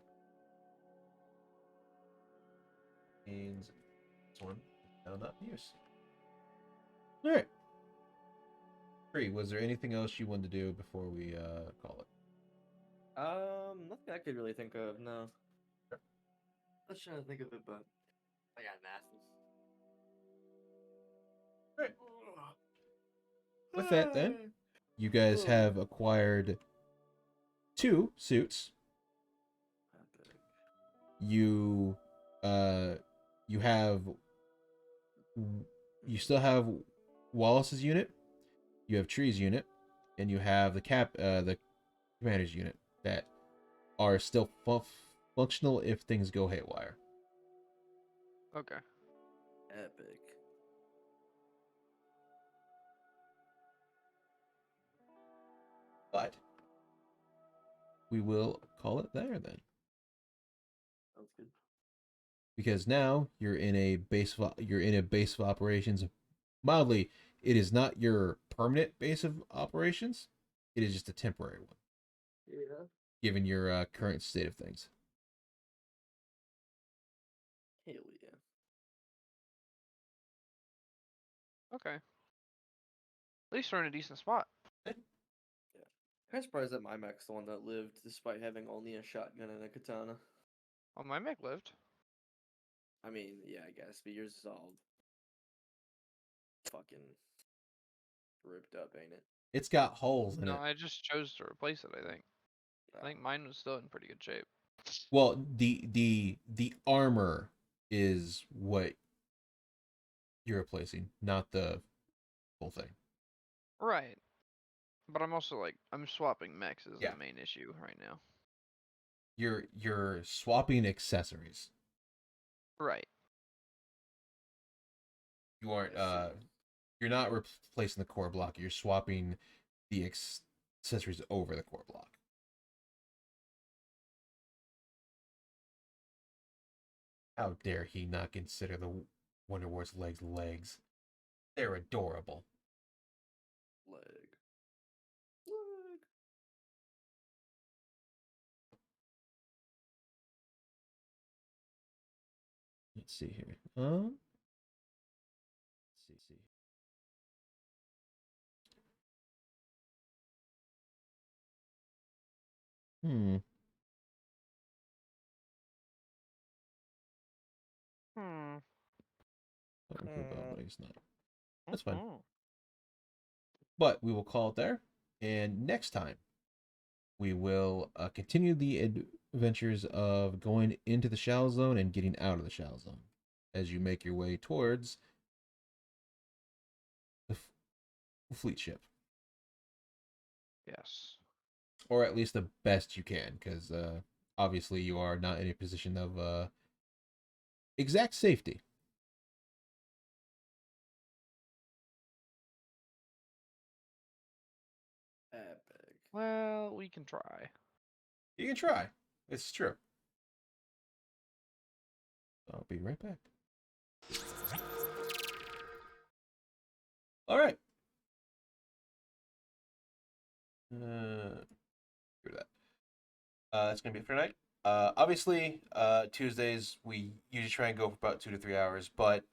Means this one is now not in use. All right. Free. Was there anything else you wanted to do before we call it? Nothing I could really think of. No. Sure. I was trying to think of it, but I got nothing. All right. With that, then, you guys have acquired 2 suits. Epic. You, you have, you still have Wallace's unit. You have Tree's unit, and you have the commander's unit that are still functional if things go haywire. Okay. Epic. But we will call it there then, Sounds good. because now you're in a base of operations. Mildly, it is not your permanent base of operations. It is just a temporary one, Yeah. given your current state of things. Hell yeah. Okay. At least we're in a decent spot. I'm surprised that my mech's the one that lived despite having only a shotgun and a katana. Oh, my mech lived. I mean, yeah, I guess, but yours is all fucking ripped up, ain't it? It's got holes in No, it. I just chose to replace it, I think. I think mine was still in pretty good shape. Well, the armor is what you're replacing, not the whole thing. Right. But I'm also like, I'm swapping mechs is Yeah. the main issue right now. You're swapping accessories. Right. You aren't I see. you're not replacing the core block. You're swapping the accessories over the core block. How dare he not consider the Wonder Wars legs? They're adorable. Leg. Leg. Let's see here. Let's see. Hmm. Hmm. But he's not. That's fine. Mhm. But we will call it there. And next time, we will continue the adventures of going into the shallow zone and getting out of the shallow zone as you make your way towards the fleet ship. Yes. Or at least the best you can, because obviously you are not in a position of exact safety. Epic. Well, we can try. You can try. It's true. I'll be right back. All right. Screw that. That's gonna be it for tonight. Obviously, Tuesdays we usually try and go for about 2 to 3 hours, but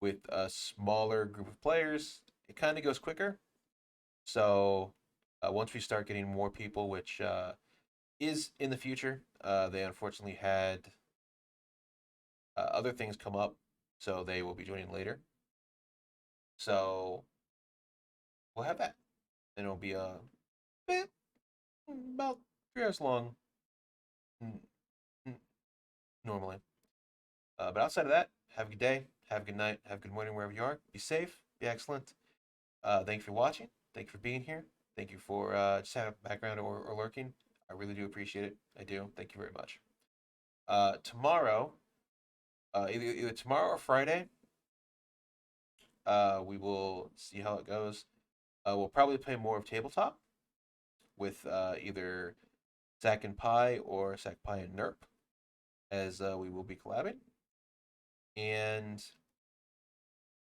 with a smaller group of players, it kind of goes quicker. So once we start getting more people, which is in the future, they unfortunately had other things come up, so they will be joining later. So we'll have that, and it'll be a bit about 3 hours long normally. But outside of that, have a good day, have a good night, have a good morning wherever you are. Be safe, be excellent. Thank you for watching. Thank you for being here. Thank you for just having a background or lurking. I really do appreciate it. I do. Thank you very much. Tomorrow, either tomorrow or Friday, we will see how it goes. We'll probably play more of tabletop with either Zack and Pie or Zack Pie and Nerp, as we will be collabing. And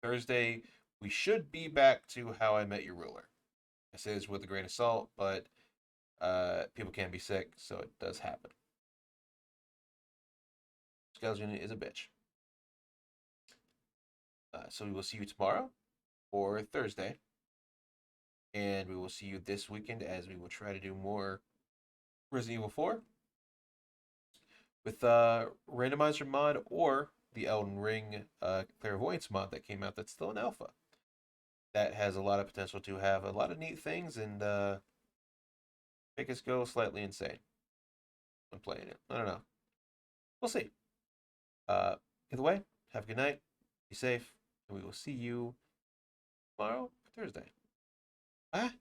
Thursday, we should be back to How I Met Your Ruler. I say this with a grain of salt, but people can be sick, so it does happen. Skeleton is a bitch. So we will see you tomorrow or Thursday. And we will see you this weekend as we will try to do more Resident Evil 4 with Randomizer mod or the Elden Ring Clairvoyance mod that came out that's still in alpha. That has a lot of potential to have a lot of neat things and make us go slightly insane when playing it. I don't know. We'll see. Either way, have a good night. Be safe. And we will see you tomorrow or Thursday. Ah.